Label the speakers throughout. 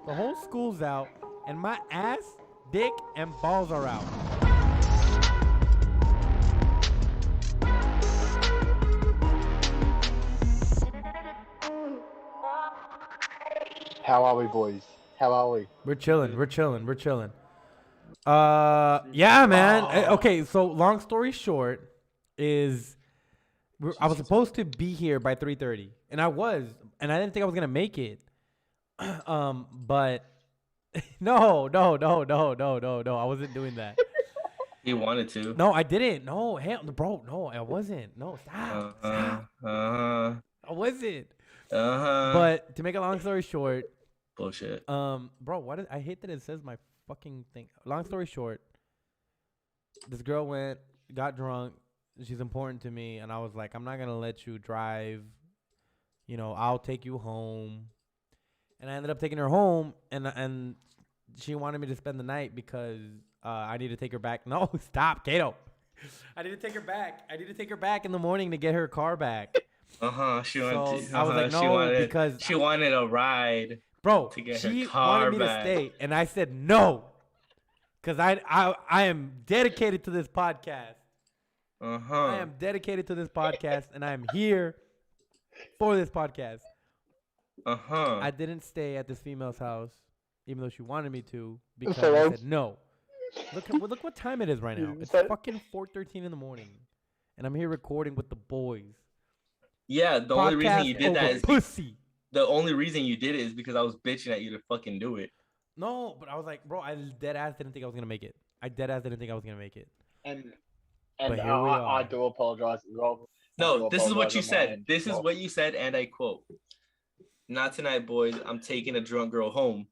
Speaker 1: The whole school's out, and my ass, dick, and balls are out.
Speaker 2: How are we, boys? How are we?
Speaker 1: We're chilling. Yeah, man. Okay, so long story short is I was supposed to be here by 3:30, and I was, and I didn't think I was gonna make it. But no, I wasn't doing that.
Speaker 3: He wanted to.
Speaker 1: No, I didn't. No, hell, bro, no, I wasn't. No, stop. I wasn't. But to make a long story short,
Speaker 3: bullshit.
Speaker 1: Bro, I hate that it says my fucking thing. Long story short, this girl got drunk. She's important to me, and I was like, I'm not gonna let you drive. I'll take you home. And I ended up taking her home, and she wanted me to spend the night because I need to take her back. No, stop, Cayno. I need to take her back. I need to take her back in the morning to get her car back.
Speaker 3: She wanted.
Speaker 1: I was like, no, because
Speaker 3: she wanted a ride.
Speaker 1: Bro,
Speaker 3: to get
Speaker 1: she
Speaker 3: her car
Speaker 1: wanted me
Speaker 3: back.
Speaker 1: to stay, and I said no, because I am dedicated to this podcast. I am dedicated to this podcast, and I am here for this podcast. I didn't stay at this female's house, even though she wanted me to, because I said no. Look what time it is right now. It's fucking 4:13 in the morning, and I'm here recording with the boys.
Speaker 3: Yeah, the only reason you did that is
Speaker 1: pussy.
Speaker 3: The only reason you did it is because I was bitching at you to fucking do it.
Speaker 1: No, but I was like, bro, I dead ass didn't think I was gonna make it.
Speaker 2: And
Speaker 1: But here we are.
Speaker 2: I do apologize as well.
Speaker 3: No, this is what you said. This is what you said, and I quote: "Not tonight, boys. I'm taking a drunk girl home."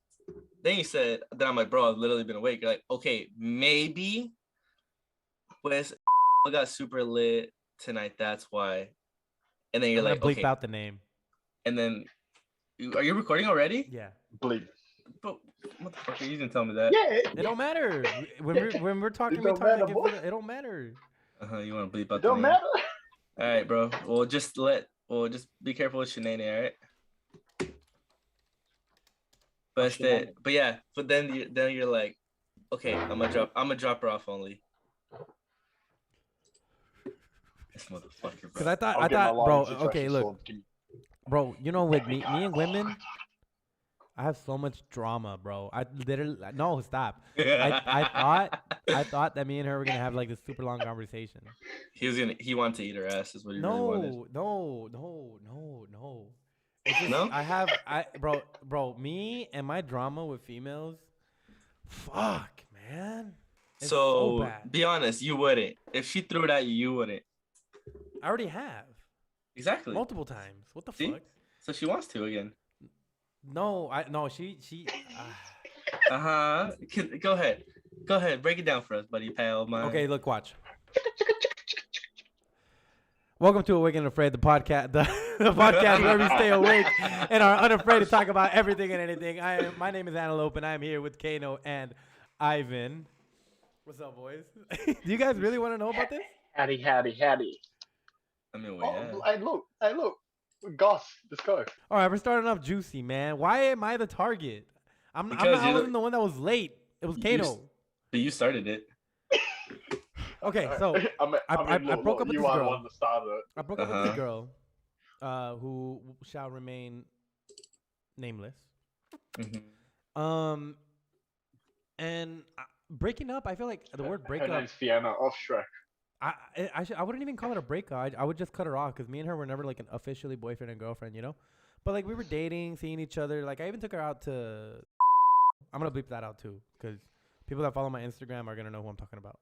Speaker 3: Then you said, then I'm like, bro, I've literally been awake. You're like, okay, maybe. Pues, I got super lit tonight. That's why. And then you're like,
Speaker 1: bleep
Speaker 3: okay.
Speaker 1: out the name.
Speaker 3: And then, are you recording already?
Speaker 1: Yeah.
Speaker 2: Bleep.
Speaker 3: But what the fuck? You didn't tell me that.
Speaker 2: Yeah.
Speaker 1: It don't matter. When we're talking, it don't matter.
Speaker 3: You want to bleep out
Speaker 2: the name? It don't matter.
Speaker 3: All right, bro. Well, just be careful with Shanae, all right? But then you're like, okay, I'm gonna drop her off only. This motherfucker, bro.
Speaker 1: Because I thought, bro. Okay, look, bro. With me and women, I have so much drama, bro. I literally no stop. I thought that me and her were gonna have like this super long conversation.
Speaker 3: He wanted to eat her ass. Is what he really wanted.
Speaker 1: No. Bro, me and my drama with females, fuck, man. It's so bad.
Speaker 3: Be honest, you wouldn't. If she threw it at you, you wouldn't.
Speaker 1: I already have.
Speaker 3: Exactly.
Speaker 1: Multiple times. What the
Speaker 3: fuck? So she wants to again.
Speaker 1: No, she.
Speaker 3: Go ahead. Break it down for us, buddy, pal. Man.
Speaker 1: Okay, look, watch. Welcome to Awake and Afraid, the podcast, the podcast where we stay awake and are unafraid to talk about everything and anything. My name is Antelope, and I'm here with Cayno and Ivan. What's up, boys? Do you guys really want to know about this?
Speaker 2: Howdy.
Speaker 3: I mean,
Speaker 2: Hey, look. Goss, let's go.
Speaker 1: All right, we're starting off juicy, man. Why am I the target? I wasn't the one that was late. It was Cayno.
Speaker 3: But you started it.
Speaker 1: Okay, so I broke up with this girl. I broke up with this girl, who shall remain nameless.
Speaker 3: Mm-hmm.
Speaker 1: And breaking up, I feel like the word breakup.
Speaker 2: Her name's Fiona off Shrek.
Speaker 1: I wouldn't even call it a breakup. I would just cut her off because me and her were never like an officially boyfriend and girlfriend, But like we were dating, seeing each other. Like I even took her out to. I'm gonna bleep that out too because people that follow my Instagram are gonna know who I'm talking about.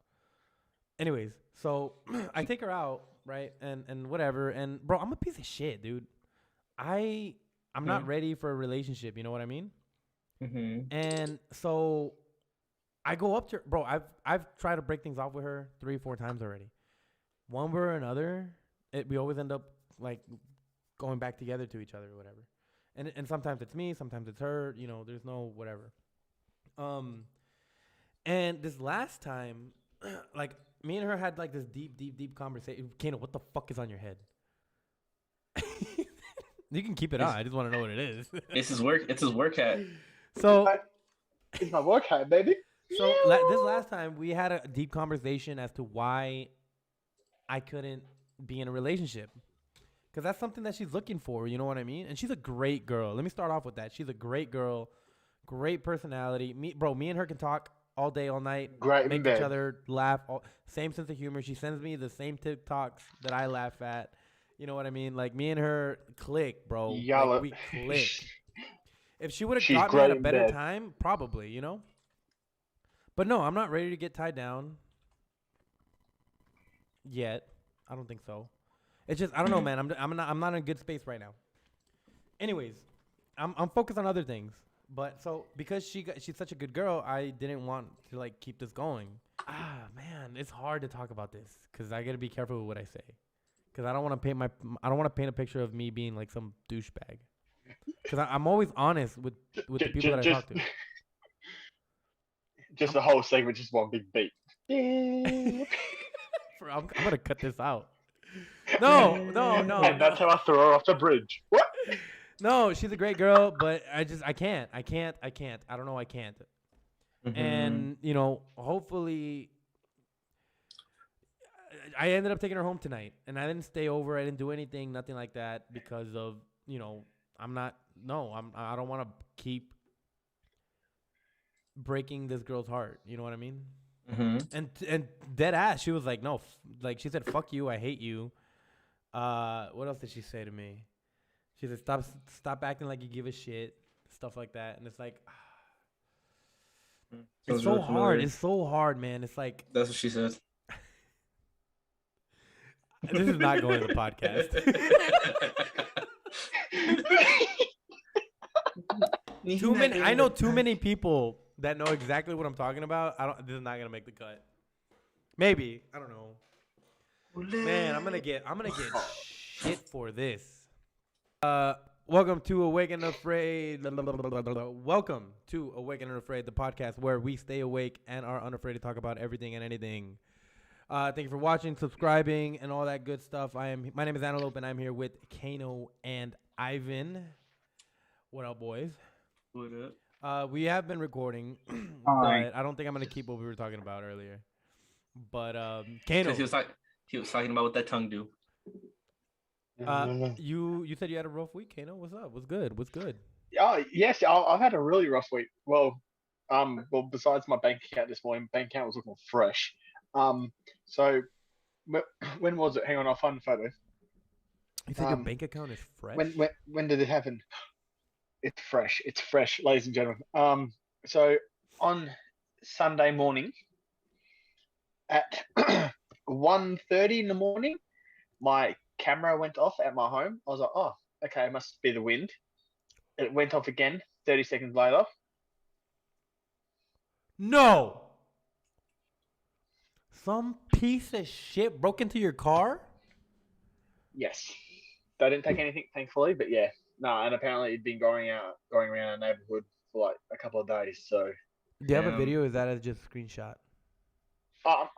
Speaker 1: Anyways, so I take her out, right, and whatever, and bro, I'm a piece of shit, dude. I'm not ready for a relationship. You know what I mean?
Speaker 3: Mm-hmm.
Speaker 1: And so I go up to her, bro. I've tried to break things off with her 3-4 times already. One way or another, we always end up like going back together to each other or whatever. And sometimes it's me, sometimes it's her. There's no whatever. And this last time, like. Me and her had like this deep conversation. Cayno, what the fuck is on your head? You can keep it on. I just want to know what it is.
Speaker 3: It's his work hat.
Speaker 1: So
Speaker 2: It's my workout, baby.
Speaker 1: So this last time we had a deep conversation as to why I couldn't be in a relationship. Because that's something that she's looking for, you know what I mean? And she's a great girl. Let me start off with that. She's a great girl, great personality. Me and her can talk all day, all night,
Speaker 2: Great in
Speaker 1: make each
Speaker 2: bed.
Speaker 1: other laugh. Same sense of humor. She sends me the same TikToks that I laugh at. You know what I mean? Like, me and her click, bro.
Speaker 2: Y'all
Speaker 1: Like,
Speaker 2: are-
Speaker 1: we click. If she would have
Speaker 2: She's
Speaker 1: got me at a
Speaker 2: great in
Speaker 1: better
Speaker 2: bed.
Speaker 1: time, probably, you know? But no, I'm not ready to get tied down yet. I don't think so. It's just I don't know, man. I'm not in a good space right now. Anyways, I'm focused on other things. But so because she's such a good girl, I didn't want to like keep this going. Ah, man, it's hard to talk about this because I gotta be careful with what I say. Because I don't want to paint a picture of me being like some douchebag. Because I'm always honest with the people that I talk to.
Speaker 2: Just the whole segment, just one big beat.
Speaker 1: I'm gonna cut this out. No.
Speaker 2: And that's how I throw her off the bridge. What?
Speaker 1: No, she's a great girl, but I can't. I don't know. I can't.
Speaker 3: Mhm.
Speaker 1: And you know, hopefully, I ended up taking her home tonight, and I didn't stay over. I didn't do anything, nothing like that, because of I don't want to keep breaking this girl's heart. You know what I mean?
Speaker 3: Mhm.
Speaker 1: And dead ass, she was like, no, like she said, fuck you, I hate you. What else did she say to me? She said, stop acting like you give a shit, stuff like that. And it's like, it's so hard. It's so hard, man. It's like,
Speaker 3: That's what she said.
Speaker 1: this is not going to the podcast. I know too many people that know exactly what I'm talking about. This is not gonna make the cut. Maybe, I don't know. Man, I'm gonna get shit for this. Welcome to Awake and Afraid. Welcome to Awake and Unafraid, the podcast where we stay awake and are unafraid to talk about everything and anything. Thank you for watching, subscribing, and all that good stuff. My name is Antelope, and I'm here with Cayno and Ivan. What up, boys?
Speaker 3: What up?
Speaker 1: We have been recording,
Speaker 2: Hi.
Speaker 1: but I don't think I'm gonna keep what we were talking about earlier. But Cayno,
Speaker 3: He was talking about what that tongue do.
Speaker 1: you said you had a rough week, Cayno. What's up? What's good?
Speaker 2: Yes, I've had a really rough week. Well, besides my bank account this morning, bank account was looking fresh. So when was it? Hang on, I'll find the photo.
Speaker 1: You said your bank account is fresh.
Speaker 2: When did it happen? It's fresh, ladies and gentlemen. So on Sunday morning at 1:30 in the morning, my camera went off at my home. I was like, oh, okay, it must be the wind. It went off again 30 seconds later.
Speaker 1: No. Some piece of shit broke into your car?
Speaker 2: Yes. They didn't take anything, thankfully, but yeah. No, and apparently it'd been going around our neighborhood for like a couple of days. So
Speaker 1: Do you have a video? Or is that as just a screenshot?
Speaker 2: I've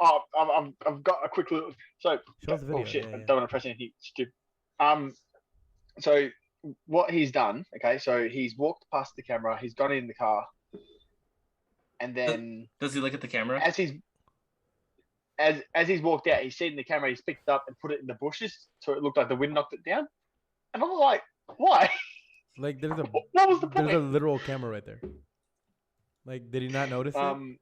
Speaker 2: got a quick little. So
Speaker 1: Show us the video.
Speaker 2: oh shit!
Speaker 1: Yeah,
Speaker 2: I
Speaker 1: yeah.
Speaker 2: don't want to press anything stupid. So what he's done? Okay, so he's walked past the camera. He's gone in the car, and then
Speaker 3: Does he look at the camera?
Speaker 2: as he's walked out, he's seen the camera. He's picked it up and put it in the bushes, so it looked like the wind knocked it down. And I'm like, why?
Speaker 1: Like there's
Speaker 2: What was the point?
Speaker 1: a literal camera right there. Like, did he not notice it?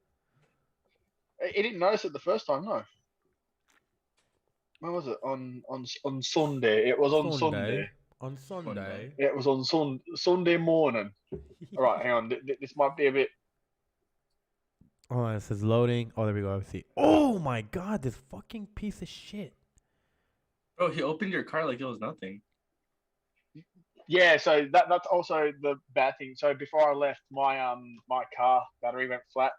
Speaker 2: He didn't notice it the first time, no. When was it? On Sunday. It was on Sunday.
Speaker 1: On Sunday.
Speaker 2: It was on Sunday morning. All right, hang on. This might be a bit.
Speaker 1: Oh, it says loading. Oh, there we go. I see. Oh my god, this fucking piece of shit.
Speaker 3: Bro, he opened your car like it was nothing.
Speaker 2: Yeah, so that's also the bad thing. So before I left, my my car battery went flat,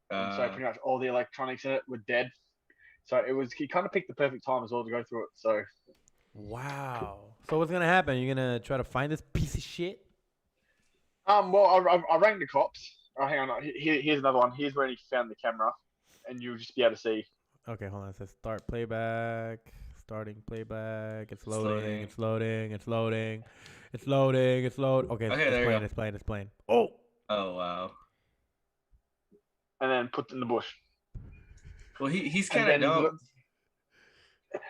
Speaker 2: and so pretty much all the electronics in it were dead. So he kind of picked the perfect time as well to go through it. So
Speaker 1: wow. So what's gonna happen? You're gonna try to find this piece of shit?
Speaker 2: well, I rang the cops. Oh, hang on. Here's another one. Here's where he found the camera, and you'll just be able to see.
Speaker 1: Okay, hold on. It says start playback. Starting playback. It's loading. It's loading. It's loading. It's loading. It's loading. Okay,
Speaker 3: Okay, there you go.
Speaker 1: It's playing. Oh,
Speaker 3: Oh wow.
Speaker 2: and then put it in the bush.
Speaker 3: Well, he's
Speaker 2: And
Speaker 3: kind of
Speaker 2: then
Speaker 3: dumb.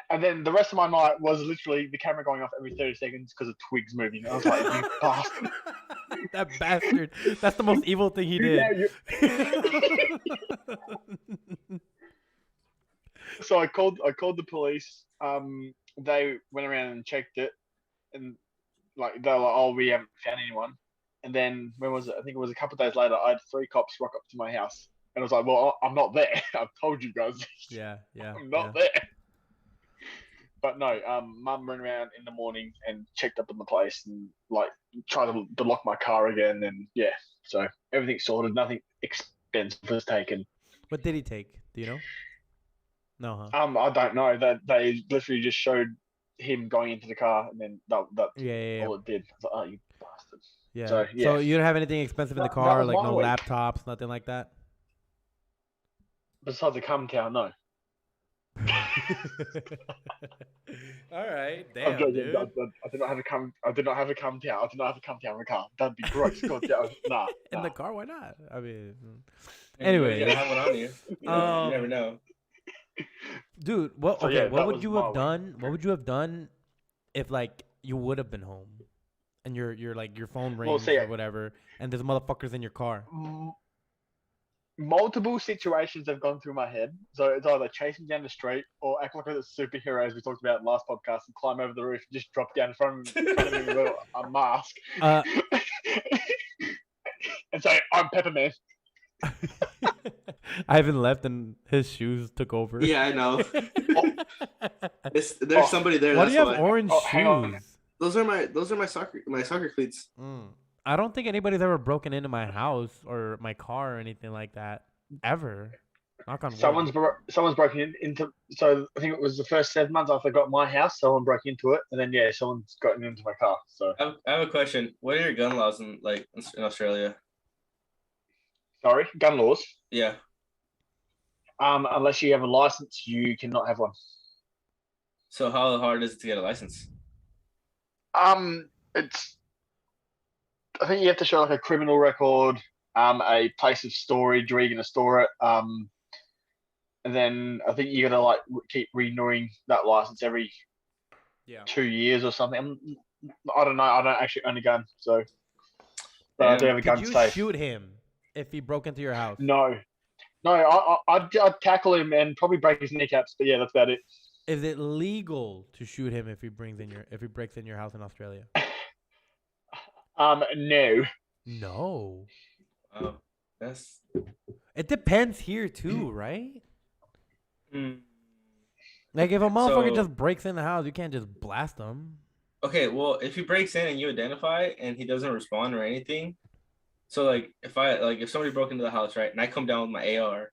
Speaker 2: And then the rest of my night was literally the camera going off every 30 seconds because of twigs moving. I was like, you bastard.
Speaker 1: That bastard. That's the most evil thing he did.
Speaker 2: So I called the police. They went around and checked it, and like they were like, "Oh, we haven't found anyone." And then when was it? I think it was a couple of days later. I had 3 cops rock up to my house, and I was like, "Well, I'm not there. I've told you guys.
Speaker 1: Yeah.
Speaker 2: I'm not there." But no, Mum ran around in the morning and checked up on the place and like tried to lock my car again, and yeah, so everything's sorted. Nothing expensive was taken.
Speaker 1: What did he take? Do you know? No, huh?
Speaker 2: I don't know. That they literally just showed him going into the car, and then that
Speaker 1: Yeah.
Speaker 2: all it did. I was like, oh, you bastard.
Speaker 1: Yeah.
Speaker 2: So, yeah.
Speaker 1: So you don't have anything expensive in the
Speaker 2: That
Speaker 1: car,
Speaker 2: was
Speaker 1: like
Speaker 2: my
Speaker 1: no
Speaker 2: week.
Speaker 1: laptops, nothing like that?
Speaker 2: Besides the cum cow, no.
Speaker 1: All right,
Speaker 2: I'm
Speaker 1: damn,
Speaker 2: joking.
Speaker 1: dude.
Speaker 2: I did not have a cum. I did not have a cum cow. I did not have a cum cow in the car. That'd be gross. God, nah.
Speaker 1: In the car, why not? I mean,
Speaker 3: Anyway,
Speaker 1: anyway,
Speaker 3: you gotta have one on you. You never know.
Speaker 1: Dude, what?
Speaker 2: So,
Speaker 1: Okay,
Speaker 2: yeah,
Speaker 1: what
Speaker 2: that
Speaker 1: would
Speaker 2: was
Speaker 1: you
Speaker 2: my
Speaker 1: have
Speaker 2: week.
Speaker 1: done? What would you have done if like you would have been home, and your like your phone rings
Speaker 2: see,
Speaker 1: or whatever, and there's motherfuckers in your car?
Speaker 2: Multiple situations have gone through my head. So it's either chase me down the street or act like a superhero, as we talked about last podcast, and climb over the roof and just drop down in front of me with a mask. And say, I'm Pepperman.
Speaker 1: Ivan left and his shoes took over.
Speaker 3: Yeah, I know. There's somebody there.
Speaker 1: Why
Speaker 3: That's
Speaker 1: do you have
Speaker 3: why.
Speaker 1: orange
Speaker 2: hang on.
Speaker 1: shoes?
Speaker 3: Those are my soccer cleats.
Speaker 1: I don't think anybody's ever broken into my house or my car or anything like that ever. Knock on wood.
Speaker 2: Someone's broken into. So I think it was the first 7 months after I got my house. Someone broke into it, and then yeah, someone's gotten into my car. So
Speaker 3: I have a question. What are your gun laws in Australia?
Speaker 2: sorry, gun laws.
Speaker 3: Yeah.
Speaker 2: Unless you have a license, you cannot have one.
Speaker 3: So how hard is it to get a license?
Speaker 2: It's. I think you have to show like a criminal record, a place of storage where you're going to store it, and then I think you got to like keep renewing that license every 2 years or something. I don't know. I don't actually own a gun, so but I do have a gun
Speaker 1: safe.
Speaker 2: safe.
Speaker 1: Could you shoot him if he broke into your house?
Speaker 2: No, I'd tackle him and probably break his kneecaps, but yeah, that's about it.
Speaker 1: Is it legal to shoot him if he breaks in your house in Australia?
Speaker 2: No.
Speaker 1: No.
Speaker 3: Oh, that's.
Speaker 1: It depends here too, right? Like if a motherfucker just breaks in the house, you can't just blast him.
Speaker 3: Okay, well, if he breaks in and you identify and he doesn't respond or anything, so like if somebody broke into the house, right, and I come down with my AR,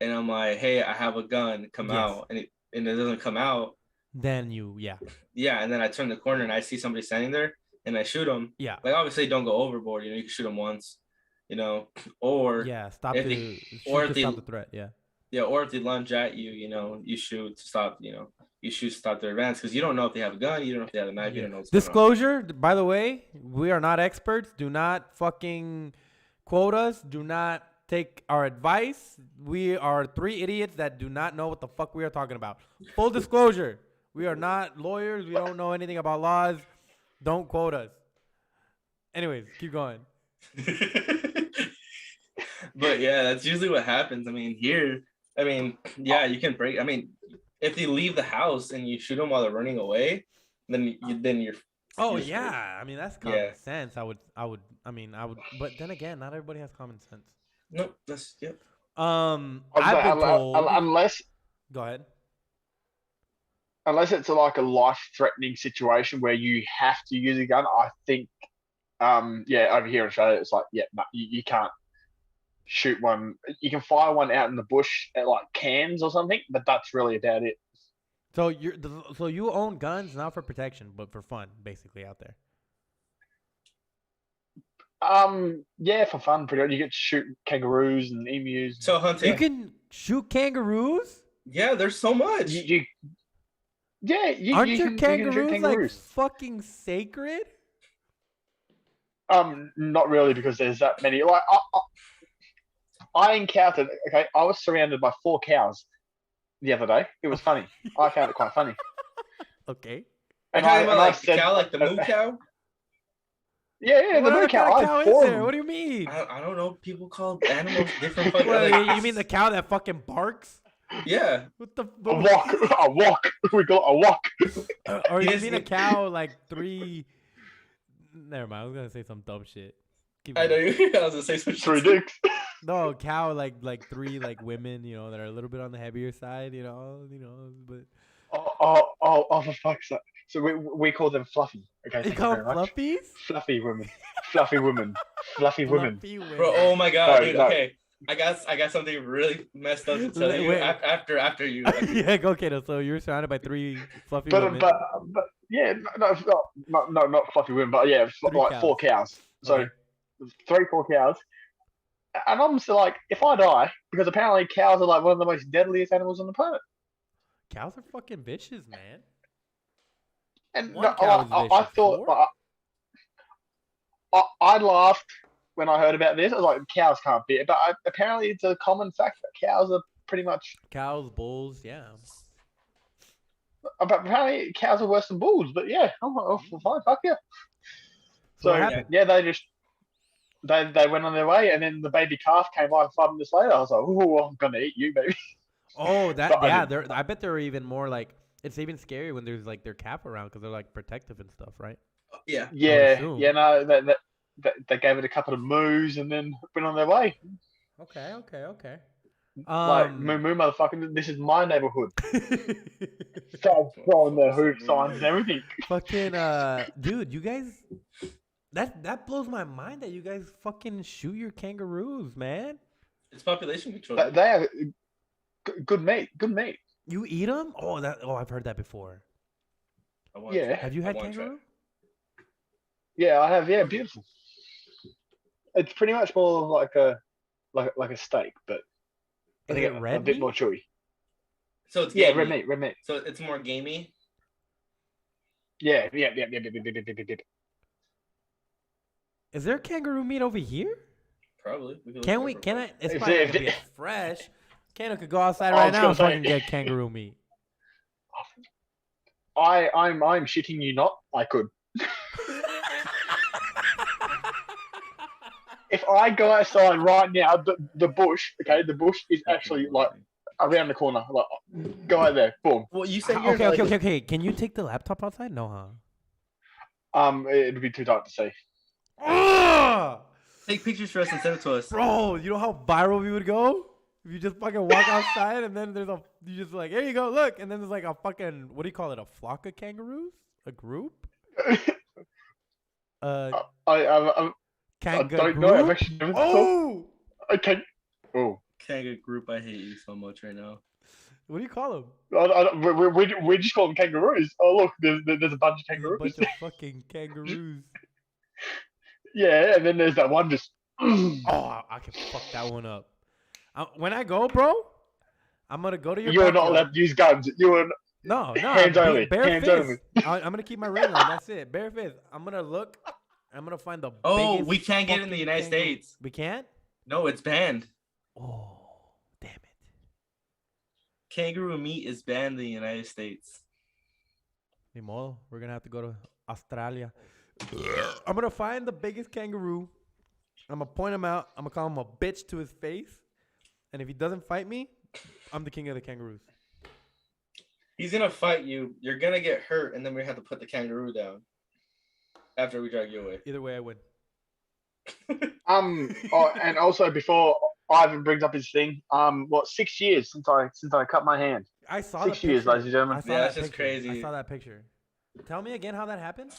Speaker 3: and I'm like, hey, I have a gun, come out, and it doesn't come out,
Speaker 1: then
Speaker 3: and then I turn the corner and I see somebody standing there and I shoot him.
Speaker 1: Yeah.
Speaker 3: Like obviously don't go overboard, you can shoot them once, or
Speaker 1: stop the threat,
Speaker 3: or if they lunge at you, you shoot to stop, you shoot to stop their advance because you don't know if they have a gun, you don't know if they have a knife, you don't know what's
Speaker 1: Disclosure, by the way, we are not experts. Do not fucking quote us. Do not take our advice. We are 3 idiots that do not know what the fuck we are talking about. Full disclosure, we are not lawyers. We don't know anything about laws. Don't quote us. Anyways, keep going.
Speaker 3: But yeah, that's usually what happens. You can break. If they leave the house and you shoot them while they're running away, then you're.
Speaker 1: Oh yeah, that's common sense. I would. But then again, not everybody has common sense.
Speaker 3: Nope. That's yep.
Speaker 1: I've been told.
Speaker 2: Unless.
Speaker 1: Go ahead.
Speaker 2: Unless it's like a life-threatening situation where you have to use a gun, I think, over here in Australia, it's like, you can't shoot one. You can fire one out in the bush at like Cairns or something, but that's really about it.
Speaker 1: So you own guns not for protection, but for fun, basically out there.
Speaker 2: For fun, pretty much. You get to shoot kangaroos and emus.
Speaker 3: So hunting.
Speaker 1: You can shoot kangaroos?
Speaker 3: Yeah, there's so much.
Speaker 1: Aren't your kangaroos like fucking sacred?
Speaker 2: Not really, because there's that many. Like, I encountered. Okay, I was surrounded by 4 cows the other day. It was funny. I found it quite funny.
Speaker 1: Okay.
Speaker 3: You're
Speaker 2: And
Speaker 3: talking about like
Speaker 2: said,
Speaker 3: cow, like the moo cow?
Speaker 2: Yeah, the moo cow.
Speaker 1: What
Speaker 2: I
Speaker 1: cow
Speaker 2: had
Speaker 1: is
Speaker 2: 4 of
Speaker 1: there?
Speaker 2: them.
Speaker 1: What do you mean?
Speaker 3: I don't know. People call animals different. Fucking,
Speaker 1: Well,
Speaker 3: like,
Speaker 1: you mean the cow that fucking barks?
Speaker 3: yeah.
Speaker 1: What the?
Speaker 2: A walk. We got a walk.
Speaker 1: Or you
Speaker 3: Yes,
Speaker 1: mean a cow like 3? Never mind. I was gonna say some dumb shit. Keep
Speaker 3: I know
Speaker 1: going.
Speaker 3: you. I was gonna say some
Speaker 2: 3
Speaker 3: shit.
Speaker 2: dicks.
Speaker 1: No, cow like 3 like women, you know, that are a little bit on the heavier side, you know, but
Speaker 2: For fuck's sake. So we call them fluffy. Okay,
Speaker 1: you
Speaker 2: thank you
Speaker 1: call
Speaker 2: very
Speaker 1: them
Speaker 2: much.
Speaker 1: fluffies?
Speaker 2: Fluffy women. Fluffy women. Fluffy women.
Speaker 1: Fluffy women.
Speaker 3: Bro, oh my god,
Speaker 2: No,
Speaker 3: dude.
Speaker 2: no.
Speaker 3: Okay, I got something really messed up to tell you
Speaker 1: Wait.
Speaker 3: after you.
Speaker 1: Yeah, go Cayno. So you're surrounded by 3 fluffy
Speaker 2: But
Speaker 1: women.
Speaker 2: yeah, not fluffy women, but yeah,
Speaker 1: 3
Speaker 2: like
Speaker 1: cows.
Speaker 2: 4 cows. So
Speaker 1: Okay.
Speaker 2: 3-4 cows. And I'm still like, if I die, because apparently cows are like one of the most deadliest animals on the planet.
Speaker 1: Cows are fucking vicious, man.
Speaker 2: And
Speaker 1: One cow is
Speaker 2: I
Speaker 1: vicious.
Speaker 2: thought
Speaker 1: 4?
Speaker 2: I laughed when I heard about this. I was like, cows can't be it, but apparently it's a common fact that cows are pretty much.
Speaker 1: Cows, bulls, yeah.
Speaker 2: But apparently cows are worse than bulls. But yeah, I'm like, oh, fine, fuck yeah.
Speaker 1: So
Speaker 2: So
Speaker 1: what happened?
Speaker 2: yeah, they went on their way, and then the baby calf came by 5 minutes later. I was like, oh, I'm gonna eat you, baby.
Speaker 1: Oh,
Speaker 2: But I
Speaker 1: yeah. I bet they're even more like, it's even scary when there's like their calf around because they're like protective and stuff, right?
Speaker 3: Yeah.
Speaker 2: Yeah,
Speaker 1: assume.
Speaker 2: yeah, no, they gave it a couple of moos and then went on their way.
Speaker 1: Okay.
Speaker 2: Like moo motherfucker, this is my neighborhood. Start throwing their hoof signs and everything.
Speaker 1: Fucking dude, you guys, that blows my mind that you guys fucking shoot your kangaroos, man.
Speaker 3: It's population control.
Speaker 2: They are good meat.
Speaker 1: You eat them? Oh, I've heard that before.
Speaker 2: Yeah.
Speaker 1: Have you had kangaroo?
Speaker 2: Yeah, I have. Yeah, beautiful. It's pretty much more like a steak, but I
Speaker 1: Is
Speaker 2: think
Speaker 1: it red
Speaker 2: a bit
Speaker 1: meat?
Speaker 2: more chewy.
Speaker 3: So it's
Speaker 2: Yeah,
Speaker 3: gamey.
Speaker 2: red meat.
Speaker 3: So it's more gamey.
Speaker 2: Yeah.
Speaker 1: Is there kangaroo meat over here?
Speaker 3: Probably.
Speaker 1: Can I? It's
Speaker 2: If
Speaker 1: probably
Speaker 2: they-
Speaker 1: not gonna be as fresh. Cayno could go outside
Speaker 2: I
Speaker 1: right
Speaker 2: was
Speaker 1: now
Speaker 2: gonna
Speaker 1: and
Speaker 2: say-
Speaker 1: fucking get kangaroo meat.
Speaker 2: I'm shitting you not. I could. If I go outside right now, the bush, okay, the bush is actually like around the corner. Like, go out there, boom.
Speaker 3: Well, you said you're
Speaker 1: Okay. Can you take the laptop outside? No, huh?
Speaker 2: It'd be too dark to see.
Speaker 1: Ugh!
Speaker 3: Take pictures for us and send it to us.
Speaker 1: Bro, you know how viral we would go? If you just fucking walk outside and then you just like, here you go, look. And then there's like a fucking, what do you call it? A flock of kangaroos? A group?
Speaker 2: I
Speaker 1: Kanga
Speaker 2: don't know. I've
Speaker 1: group?
Speaker 2: actually never
Speaker 1: Oh!
Speaker 2: Okay. Oh.
Speaker 3: Kangaroo group, I hate you so much right now.
Speaker 1: What do you call them?
Speaker 2: We just call them kangaroos. Oh look, there's a bunch of
Speaker 1: There's a
Speaker 2: kangaroos.
Speaker 1: bunch of fucking kangaroos.
Speaker 2: Yeah, and then there's that one just.
Speaker 1: Oh, I can fuck that one up. When I go, bro, I'm gonna go to your.
Speaker 2: You're not
Speaker 1: backyard.
Speaker 2: allowed to use guns.
Speaker 1: No,
Speaker 2: hands only.
Speaker 1: Bare
Speaker 2: Hands
Speaker 1: fist.
Speaker 2: only.
Speaker 1: I'm gonna keep my ring on. That's it. Bare fist. I'm gonna look. I'm gonna find the.
Speaker 3: Oh,
Speaker 1: biggest
Speaker 3: we can't get it in the
Speaker 1: fucking
Speaker 3: United
Speaker 1: kangaroo.
Speaker 3: States.
Speaker 1: We can't.
Speaker 3: No, it's banned.
Speaker 1: Oh, damn it.
Speaker 3: Kangaroo meat is banned in the United States.
Speaker 1: Ni modo. We're gonna have to go to Australia. I'm gonna find the biggest kangaroo. I'm gonna point him out. I'm gonna call him a bitch to his face. And if he doesn't fight me, I'm the king of the kangaroos.
Speaker 3: He's gonna fight you. You're gonna get hurt, and then we have to put the kangaroo down after we drag you away.
Speaker 1: Either way, I win.
Speaker 2: And also before Ivan brings up his thing, 6 years since I cut my hand.
Speaker 1: I saw
Speaker 2: 6
Speaker 1: the
Speaker 2: years,
Speaker 1: picture.
Speaker 2: ladies and gentlemen.
Speaker 1: I saw
Speaker 3: Yeah,
Speaker 1: that
Speaker 3: that's just
Speaker 1: picture.
Speaker 3: crazy.
Speaker 1: I saw that picture. Tell me again how that happened.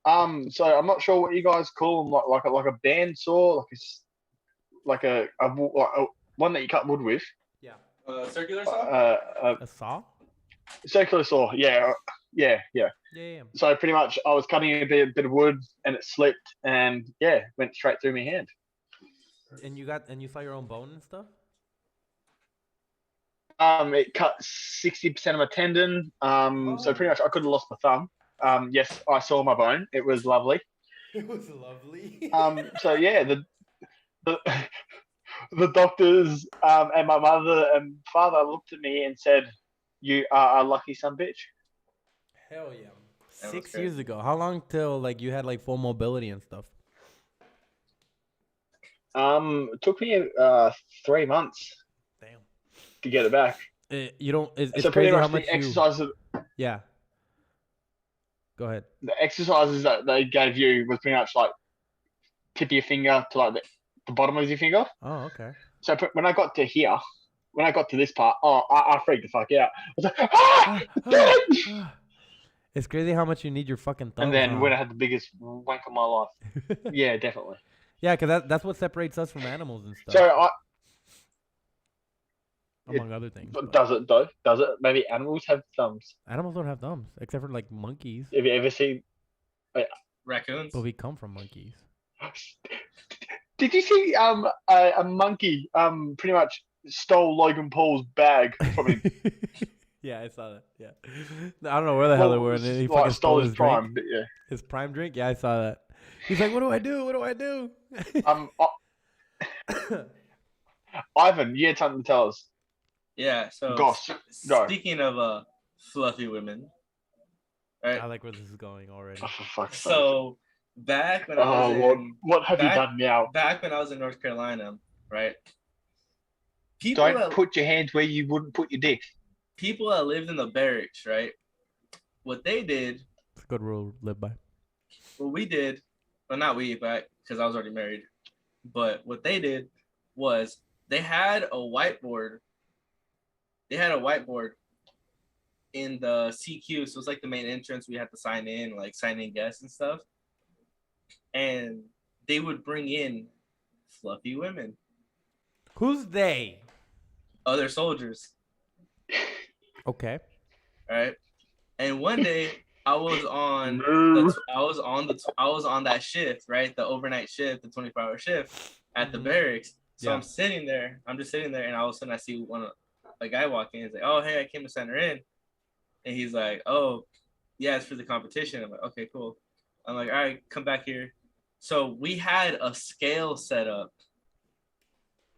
Speaker 2: So I'm not sure what you guys call them, like a bandsaw, like a one that you cut wood with.
Speaker 1: Yeah.
Speaker 3: Circular saw?
Speaker 1: A saw?
Speaker 2: Circular saw. Yeah.
Speaker 1: Yeah.
Speaker 2: So pretty much, I was cutting a bit of wood, and it slipped, and yeah, went straight through my hand.
Speaker 1: And you saw your own bone and stuff?
Speaker 2: It cut 60% of my tendon. So pretty much, I could have lost my thumb. Yes, I saw my bone. It was lovely.
Speaker 1: It was lovely.
Speaker 2: So yeah, the the doctors and my mother and father looked at me and said, "You are a lucky son bitch."
Speaker 1: Hell yeah.
Speaker 3: That was
Speaker 1: 6 years
Speaker 3: crazy.
Speaker 1: ago. How long till like you had like full mobility and stuff?
Speaker 2: It took me 3 months
Speaker 1: Damn.
Speaker 2: to get it back.
Speaker 1: You don't. It's
Speaker 2: So pretty
Speaker 1: crazy how
Speaker 2: much
Speaker 1: much you. Yeah. Go ahead.
Speaker 2: the exercises that they gave you was pretty much like tip your finger to like the bottom of your finger.
Speaker 1: Oh, okay.
Speaker 2: So when I got to here, when I got to this part, I freaked the fuck out. I was like, ah, get it!
Speaker 1: It's crazy how much you need your fucking thumbs.
Speaker 2: And then
Speaker 1: huh?
Speaker 2: when I had the biggest wank of my life, yeah, definitely.
Speaker 1: Yeah, because that's what separates us from animals and stuff.
Speaker 2: So
Speaker 1: among other things.
Speaker 2: does it though? Does it? Maybe animals have thumbs.
Speaker 1: Animals don't have thumbs, except for like monkeys.
Speaker 2: Have you ever seen
Speaker 3: Raccoons?
Speaker 1: But we come from monkeys.
Speaker 2: Did you see a monkey pretty much stole Logan Paul's bag from him?
Speaker 1: Yeah, I saw that. Yeah, I don't know where the hell they were, and then he fucking stole his
Speaker 2: prime.
Speaker 1: drink.
Speaker 2: Yeah.
Speaker 1: His prime drink. Yeah, I saw that. He's like, "What do I do? What do I do?"
Speaker 2: Ivan, you had something to tell us.
Speaker 3: Yeah. So
Speaker 2: Gosh, go.
Speaker 3: speaking of fluffy women, right?
Speaker 1: I like where this is going already.
Speaker 2: Oh, for fuck's sake.
Speaker 3: So back when I was
Speaker 2: what have you done now?
Speaker 3: Back when I was in North Carolina, right?
Speaker 2: Don't put your hands where you wouldn't put your dick.
Speaker 3: People that lived in the barracks, right? What they did.
Speaker 1: It's a good rule to live by.
Speaker 3: What we did, well, not we, but because I was already married. But what they did was they had a whiteboard. They had a whiteboard in the CQ, so it's like the main entrance. We had to sign in, like sign in guests and stuff. And they would bring in fluffy women.
Speaker 1: Who's they?
Speaker 3: Other soldiers.
Speaker 1: Okay.
Speaker 3: Right. And one day I was on that shift, right? The overnight shift, the 24-hour shift at the barracks. So I'm sitting there. I'm just sitting there, and all of a sudden I see a guy walk in. He's like, "Oh, hey, I came to sign her in." And he's like, "Oh, yeah, it's for the competition." I'm like, "Okay, cool." I'm like, "All right, come back here." So we had a scale set up,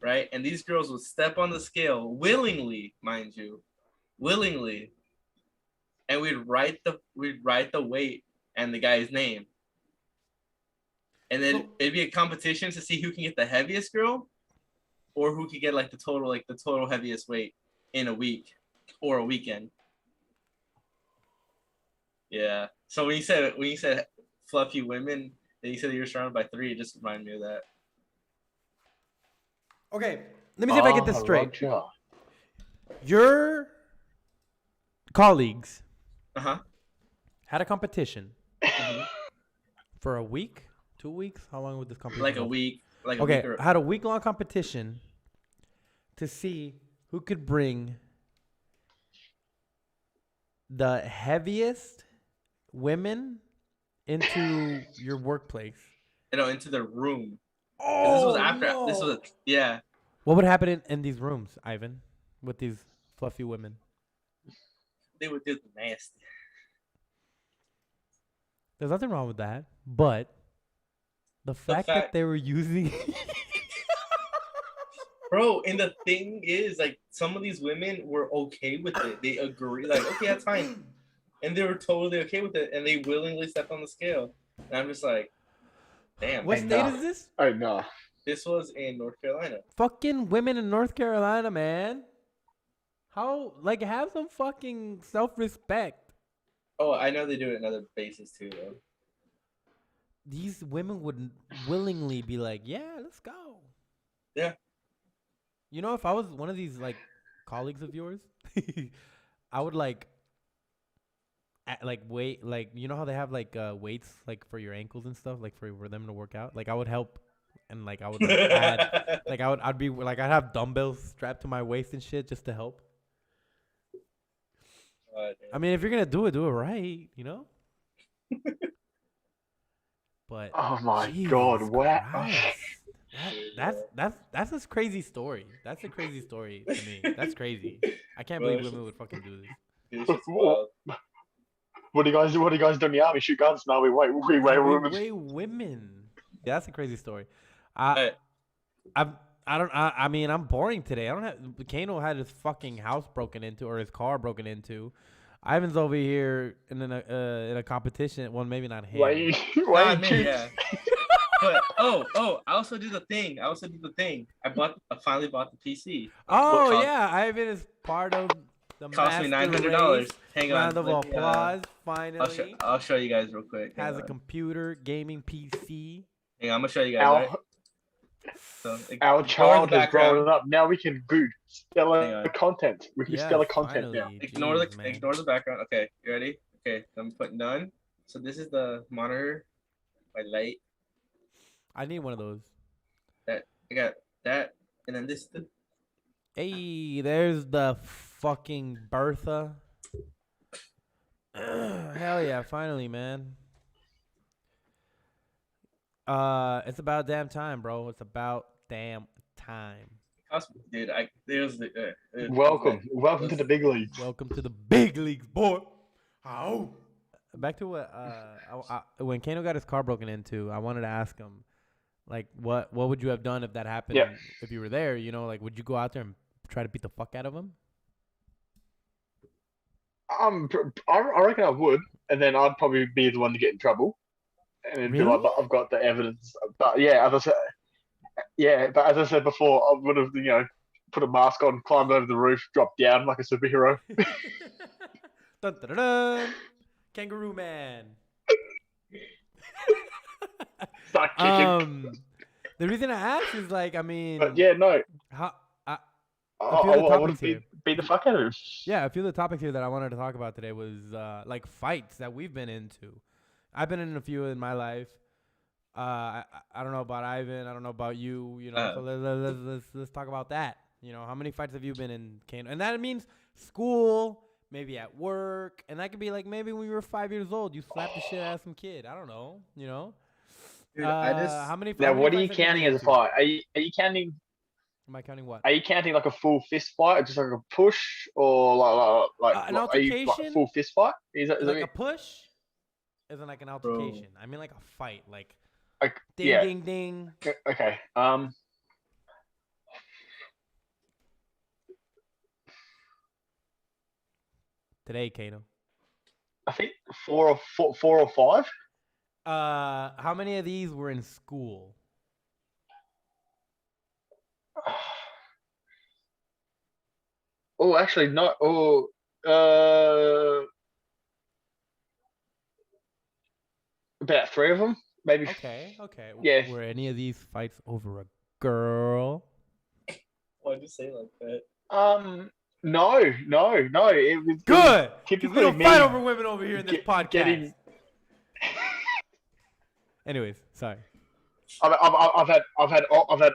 Speaker 3: right? And these girls would step on the scale willingly, mind you, willingly, and we'd write the weight and the guy's name, and then it'd be a competition to see who can get the heaviest girl, or who could get like the total heaviest weight in a week or a weekend. Yeah. So when you said fluffy women, and you said you were surrounded by 3, it just reminded me of that.
Speaker 1: Okay, let me see if I get this straight.
Speaker 2: Roger.
Speaker 1: Your colleagues
Speaker 3: had
Speaker 1: a competition for a week, 2 weeks. How long would this competition?
Speaker 3: Like a week.
Speaker 1: Had a week-long competition to see who could bring the heaviest women into your workplace.
Speaker 3: Into the room.
Speaker 1: Oh,
Speaker 3: this was after. No. This was yeah.
Speaker 1: What would happen in these rooms, Ivan, with these fluffy women?
Speaker 3: They would do the nasty.
Speaker 1: There's nothing wrong with that, but the fact that they were using.
Speaker 3: Bro, and the thing is, like, some of these women were okay with it. They agree, like, okay, that's fine. And they were totally okay with it, and they willingly stepped on the scale. And I'm just like, damn.
Speaker 1: What state is this?
Speaker 2: Oh, no.
Speaker 3: This was in North Carolina.
Speaker 1: Fucking women in North Carolina, man. How, like, have some fucking self-respect.
Speaker 3: Oh, I know they do it in other bases, too, though.
Speaker 1: These women would willingly be like, yeah, let's go.
Speaker 3: Yeah.
Speaker 1: You know, if I was one of these, like, colleagues of yours, I would, like, wait, like, you know how they have, like, weights, like, for your ankles and stuff, like, for them to work out? Like, I would help, and, like, I would, like, add, like, I'd be, like, I'd have dumbbells strapped to my waist and shit just to help. I mean, if you're going to do it right, you know? But
Speaker 2: oh, my God, wow.
Speaker 1: That's a crazy story. That's a crazy story to me. That's crazy. I can't believe women would fucking do this.
Speaker 2: What do you guys do in the army? Shoot guns? No, we weigh women.
Speaker 1: We weigh women. Yeah, that's a crazy story.
Speaker 3: Hey,
Speaker 1: I mean, I'm boring today. I don't have. Cayno had his fucking house broken into or his car broken into. Ivan's over here in a competition. Well, maybe not him.
Speaker 2: Wait,
Speaker 3: not me, yeah. But I also did the thing. I finally bought the PC.
Speaker 1: Oh yeah, Ivan is part of the
Speaker 3: cost me
Speaker 1: $900.
Speaker 3: Hang on.
Speaker 1: Round of applause. Finally,
Speaker 3: I'll show you guys real quick.
Speaker 1: Has a computer gaming PC.
Speaker 3: Hang on, I'm gonna show you guys.
Speaker 2: Our child has grown up. Now we can do stellar content. We can do stellar content
Speaker 1: finally.
Speaker 2: now.
Speaker 3: Ignore the background. Okay, you ready? Okay, I'm putting done. So this is the monitor, my light.
Speaker 1: I need one of those.
Speaker 3: I got that, and then this.
Speaker 1: Hey, there's the fucking Bertha. Hell yeah, finally, man. It's about damn time, bro. It's about damn time.
Speaker 3: Dude,
Speaker 2: Welcome to the big leagues.
Speaker 1: Welcome to the big leagues, boy. Ow. Back to what when Cayno got his car broken into, I wanted to ask him, like, what would you have done if that happened?
Speaker 2: Yeah.
Speaker 1: If you were there, you know, like, would you go out there and try to beat the fuck out of him?
Speaker 2: I reckon I would, and then I'd probably be the one to get in trouble, and it'd be like, but I've got the evidence. But yeah, as I said before, I would have, put a mask on, climbed over the roof, dropped down like a superhero.
Speaker 1: Dun, dun, dun, dun. Kangaroo Man.
Speaker 2: Start kicking.
Speaker 1: The reason I asked is like, I mean,
Speaker 2: but yeah, no.
Speaker 1: I
Speaker 2: would have beat the fuck out of him.
Speaker 1: Yeah, a few of the topics here that I wanted to talk about today was like fights that we've been into. I've been in a few in my life. I don't know about Ivan. I don't know about you. You know, so let's talk about that. You know, how many fights have you been in, Cayno? And that means school, maybe at work, and that could be like maybe when you were 5 years old, you slapped the shit out of some kid. I don't know. You know.
Speaker 3: Dude,
Speaker 1: how many?
Speaker 2: Now, what are you counting as a fight? Are you counting?
Speaker 1: Am I counting what?
Speaker 2: Are you counting like a full fist fight, or just like a push, or like
Speaker 1: an altercation?
Speaker 2: Are you, like, full fist fight? Is that
Speaker 1: a push? Isn't like an altercation.
Speaker 2: Bro.
Speaker 1: I mean like a fight, like ding,
Speaker 2: yeah.
Speaker 1: ding, ding.
Speaker 2: Okay.
Speaker 1: Today, Cayno.
Speaker 2: I think four or five.
Speaker 1: How many of these were in school?
Speaker 2: Oh, actually, not. Oh, about 3 of them, maybe.
Speaker 1: Okay.
Speaker 2: Yeah.
Speaker 1: Were any of these fights over a girl?
Speaker 3: Why'd you say it like that?
Speaker 2: No. It was
Speaker 1: good.
Speaker 2: Typically,
Speaker 1: we don't fight over women over here in this podcast. Anyways, sorry.
Speaker 2: I've had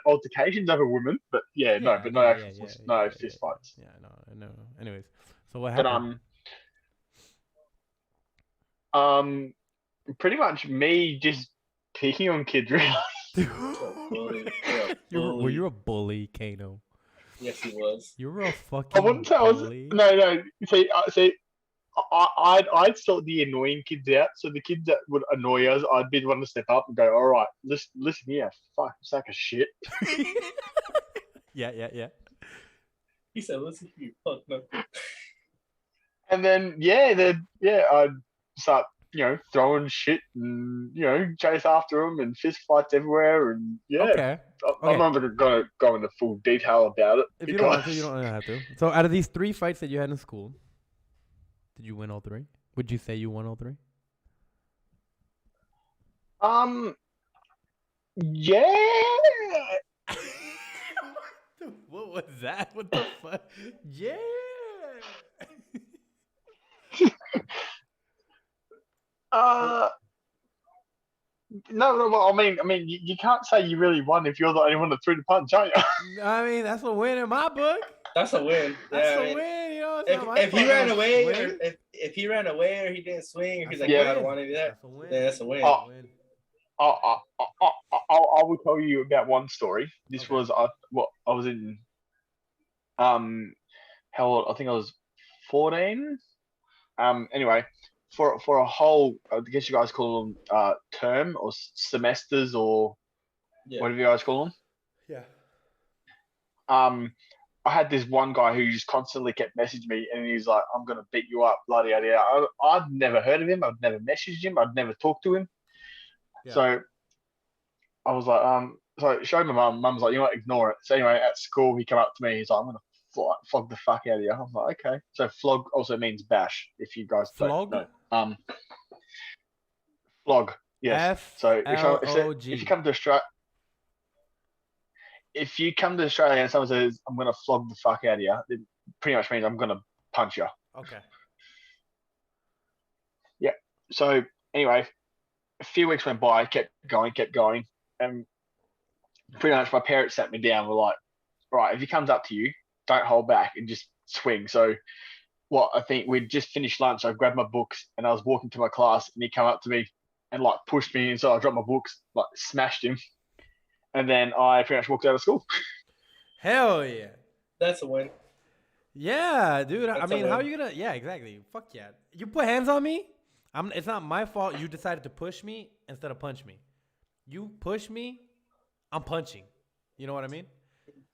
Speaker 2: altercations over women, but no fist fights.
Speaker 1: Yeah, no. Anyways, so what happened?
Speaker 2: But pretty much me just picking on kids, really.
Speaker 1: Were you a bully, Cayno?
Speaker 3: Yes, he was.
Speaker 1: You were a fucking.
Speaker 2: I wouldn't say
Speaker 1: bully.
Speaker 2: I was. No. See. I'd sort the annoying kids out, so the kids that would annoy us, I'd be the one to step up and go, "All right, listen here, fuck sack of shit."
Speaker 1: Yeah.
Speaker 3: He said, "Listen here, fuck no."
Speaker 2: And then I'd start throwing shit and chase after them and fist fights everywhere and
Speaker 1: Okay.
Speaker 2: I'm not gonna go into full detail about it.
Speaker 1: If you don't want to, you don't have to. So out of these 3 fights that you had in school, did you win all 3? Would you say you won all 3?
Speaker 2: Yeah.
Speaker 1: What was that? What the fuck? Yeah.
Speaker 2: No. I mean, you can't say you really won if you're the only one that threw the punch, aren't you?
Speaker 1: I mean, that's a win in my book.
Speaker 3: That's a win.
Speaker 1: That's a win. You know,
Speaker 3: if he ran away, or if he ran away, or he didn't swing, or he's like, I don't want to do that. That's a win.
Speaker 2: I will tell you about one story. This was I was in how old? I think I was 14. Anyway, for a whole, I guess you guys call them term or semesters or whatever you guys call them.
Speaker 1: Yeah.
Speaker 2: I had this one guy who just constantly kept messaging me, and he's like, "I'm gonna beat you up, bloody idea." I'd never heard of him. I'd never messaged him. I'd never talked to him.
Speaker 1: Yeah.
Speaker 2: So I was like, so I showed my mum. Mum's like, "You know what? Ignore it." So anyway, at school, he came up to me. He's like, "I'm gonna flog the fuck out of you." I was like, "Okay." So flog also means bash. If you guys
Speaker 1: Flog?
Speaker 2: don't know. Flog. Yes. So if you come to Australia. If you come to Australia and someone says, "I'm going to flog the fuck out of you," it pretty much means I'm going to punch you.
Speaker 1: Okay.
Speaker 2: Yeah. So anyway, a few weeks went by, kept going. And pretty much my parents sat me down. Were like, "Right, if he comes up to you, don't hold back and just swing." So I think we'd just finished lunch. I grabbed my books and I was walking to my class, and he came up to me and like pushed me. And so I dropped my books, like smashed him. And then I pretty much walked out of school.
Speaker 1: Hell yeah.
Speaker 3: That's a win.
Speaker 1: Yeah, dude.
Speaker 3: That's
Speaker 1: I mean, how are you gonna? Yeah, exactly. Fuck yeah. You put hands on me. It's not my fault. You decided to push me instead of punch me. You push me, I'm punching. You know what I mean?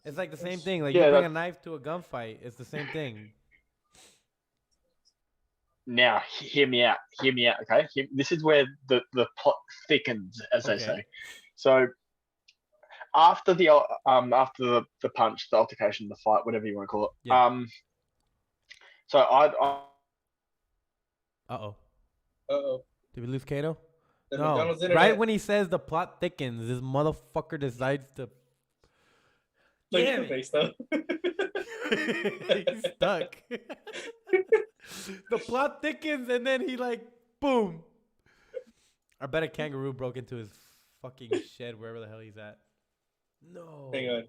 Speaker 1: It's like the same thing. Like you bring a knife to a gunfight. It's the same thing.
Speaker 2: Now, hear me out. Okay, this is where the plot thickens, as they say. So. After the punch, the altercation, the fight, whatever you want to call it. Yeah. So
Speaker 1: Did we lose Cayno? No. Right when he says the plot thickens, this motherfucker decides to.
Speaker 3: Look at your face, though.
Speaker 1: He's stuck. The plot thickens, and then he like boom. I bet a kangaroo broke into his fucking shed wherever the hell he's at. No.
Speaker 3: Hang on.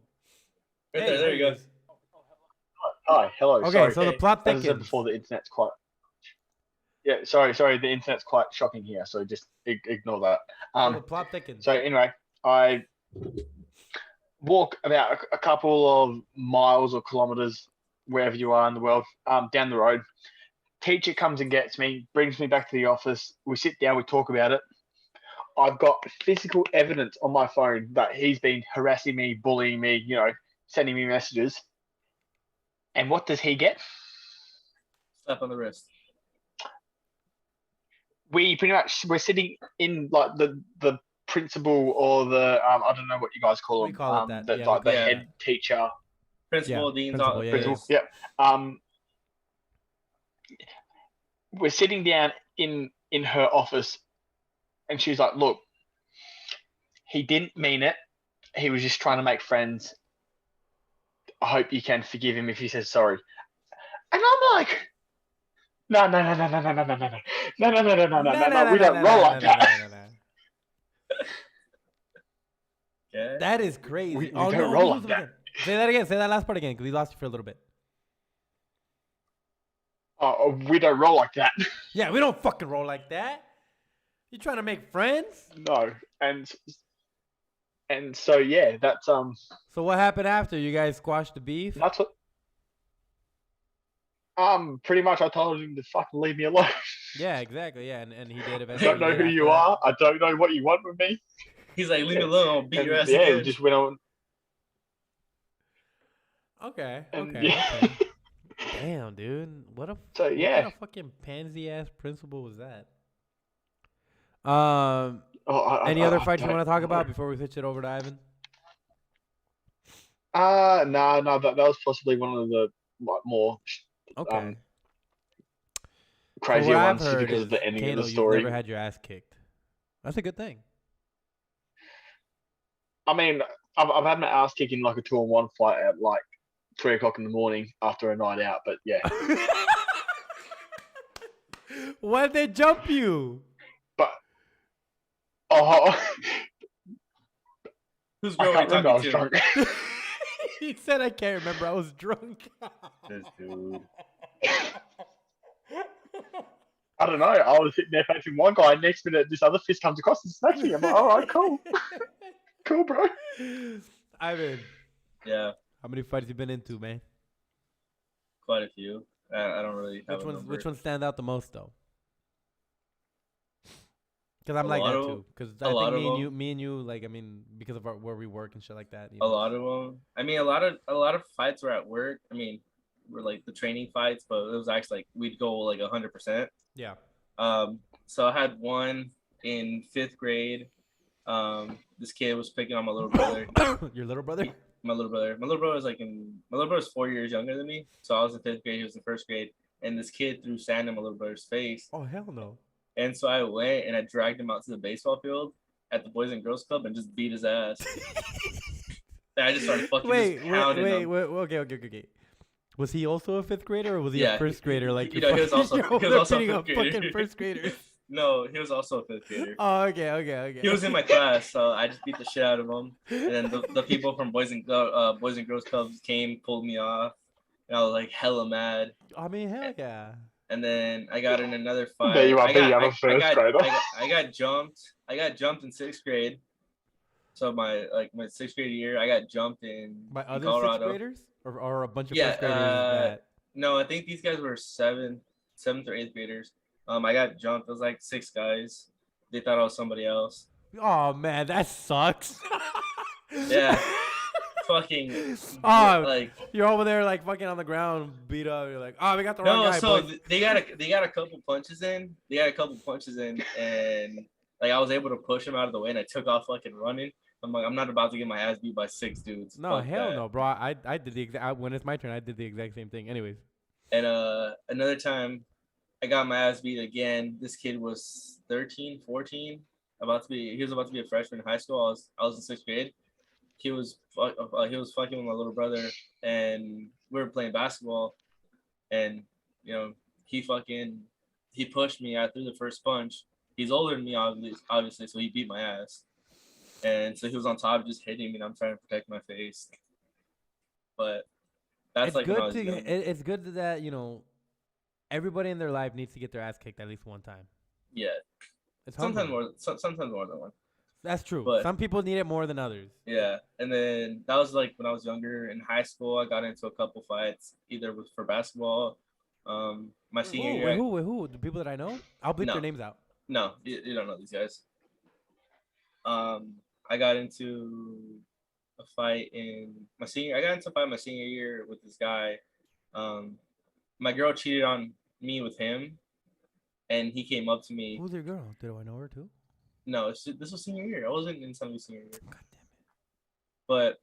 Speaker 3: Right there you go.
Speaker 2: Hi, hello.
Speaker 1: Okay,
Speaker 2: sorry.
Speaker 1: So the plot thickens.
Speaker 2: As I said before, the internet's quite. Yeah, sorry. The internet's quite shocking here, so just ignore that.
Speaker 1: So the plot thickens.
Speaker 2: So anyway, I walk about a couple of miles or kilometers, wherever you are in the world, down the road. Teacher comes and gets me, brings me back to the office. We sit down, we talk about it. I've got physical evidence on my phone that he's been harassing me, bullying me, sending me messages. And what does he get?
Speaker 3: Slap on the wrist.
Speaker 2: We're sitting in like the principal or the I don't know what you guys call them.
Speaker 1: We call it that.
Speaker 2: The head teacher.
Speaker 3: Principal, dean's
Speaker 2: principal. We're sitting down in her office. And she's like, "Look, he didn't mean it. He was just trying to make friends. I hope you can forgive him if he says sorry." And I'm like, no. We don't roll like that.
Speaker 1: That is crazy.
Speaker 2: We don't roll like that.
Speaker 1: Say that again. Say that last part again, because we lost you for a little bit.
Speaker 2: Oh, we don't roll like that.
Speaker 1: Yeah, we don't fucking roll like that. You trying to make friends?
Speaker 2: No, and so yeah, that's
Speaker 1: So what happened after you guys squashed the beef?
Speaker 2: That's what. Pretty much, I told him to fucking leave me alone.
Speaker 1: Yeah, exactly. Yeah, and he did eventually.
Speaker 2: I don't know who you are. I don't know what you want from me.
Speaker 3: He's like, "Leave me alone. I'll beat your ass."
Speaker 2: Yeah,
Speaker 3: again.
Speaker 2: He just went on.
Speaker 1: Okay.
Speaker 2: Yeah.
Speaker 1: Damn, dude. What kind of fucking pansy ass principal was that? Any other fights you want to talk about before we switch it over to Ivan?
Speaker 2: No, that was possibly one of the more crazier ones because of the ending
Speaker 1: Cayno,
Speaker 2: of the story.
Speaker 1: You've never had your ass kicked. That's a good thing.
Speaker 2: I mean, I've had my ass kicked in like a 2-on-1 fight at like 3 o'clock in the morning after a night out, but yeah.
Speaker 1: Why'd they jump you?
Speaker 2: But
Speaker 3: who's
Speaker 2: I can't remember. I was drunk.
Speaker 1: He said, "I can't remember. I was drunk."
Speaker 3: This dude.
Speaker 2: I don't know. I was sitting there facing one guy. Next minute, this other fist comes across and smacks me. I'm like, "All right, cool, cool, bro."
Speaker 1: Ivan.
Speaker 3: Yeah.
Speaker 1: How many fights you been into, man?
Speaker 3: Quite a few. I don't really.
Speaker 1: Which ones stand out the most, though? Because I'm
Speaker 3: A
Speaker 1: like
Speaker 3: lot
Speaker 1: that
Speaker 3: of
Speaker 1: too. Because
Speaker 3: a
Speaker 1: I think
Speaker 3: lot of
Speaker 1: me and you, like, I mean, because of where we work and shit like that.
Speaker 3: a lot of them. I mean, a lot of fights were at work. I mean, were like the training fights, but it was actually like we'd go like 100%.
Speaker 1: Yeah.
Speaker 3: So I had one in 5th grade. This kid was picking on my little brother.
Speaker 1: Your little brother?
Speaker 3: My little brother. My little brother was my little brother was 4 years younger than me. So I was in 5th grade. He was in 1st grade. And this kid threw sand in my little brother's face.
Speaker 1: Oh, hell no.
Speaker 3: And so I went and I dragged him out to the baseball field at the Boys and Girls Club and just beat his ass. And I just started fucking just pounding him.
Speaker 1: Wait. Okay. Was he also a 5th grader, or was he a 1st grader? Like,
Speaker 3: he was also a 5th grader.
Speaker 1: Fucking 1st grader.
Speaker 3: No, he was also a 5th grader.
Speaker 1: Oh, okay.
Speaker 3: He was in my class, so I just beat the shit out of him. And then the people from Boys and Girls Clubs came, pulled me off, and I was like hella mad.
Speaker 1: I mean, hell yeah.
Speaker 3: And then I got in another fight.
Speaker 2: There you are,
Speaker 3: I got jumped. I got jumped in 6th grade. So my 6th grade year, I got jumped in
Speaker 1: other
Speaker 3: Colorado.
Speaker 1: 6th graders, or a bunch of 1st graders.
Speaker 3: No, I think these guys were 7th or 8th graders. I got jumped. It was like 6 guys. They thought I was somebody else.
Speaker 1: Oh man, that sucks.
Speaker 3: Yeah. Fucking.
Speaker 1: Oh,
Speaker 3: like
Speaker 1: you're over there like fucking on the ground, beat up. You're like, oh, we got the wrong guy.
Speaker 3: So
Speaker 1: boys.
Speaker 3: they got a couple punches in. And like I was able to push him out of the way, and I took off fucking running. I'm like, I'm not about to get my ass beat by 6 dudes.
Speaker 1: No,
Speaker 3: Fuck
Speaker 1: hell
Speaker 3: that.
Speaker 1: no, bro. I did the exact. When it's my turn, I did the exact same thing. Anyways.
Speaker 3: And another time, I got my ass beat again. This kid was 13, 14, he was about to be a freshman in high school. I was in 6th grade. He was fucking with my little brother, and we were playing basketball, and he pushed me. I threw the first punch. He's older than me, obviously, so he beat my ass. And so he was on top, just hitting me, and I'm trying to protect my face. But that's
Speaker 1: it's
Speaker 3: like
Speaker 1: good
Speaker 3: when I was young.
Speaker 1: It's good that everybody in their life needs to get their ass kicked at least one time.
Speaker 3: Yeah.
Speaker 1: It's
Speaker 3: sometimes more than one.
Speaker 1: That's true.
Speaker 3: But
Speaker 1: some people need it more than others.
Speaker 3: Yeah. And then that was like when I was younger. In high school, I got into a couple fights, either for basketball. My senior year.
Speaker 1: Who? The people that I know? I'll bleep their names out.
Speaker 3: No, you don't know these guys. I got into a fight my senior year with this guy. My girl cheated on me with him, and he came up to me.
Speaker 1: Who's your girl? Did I know her too?
Speaker 3: No, this was senior year. I wasn't in somebody's senior year.
Speaker 1: God damn it.
Speaker 3: But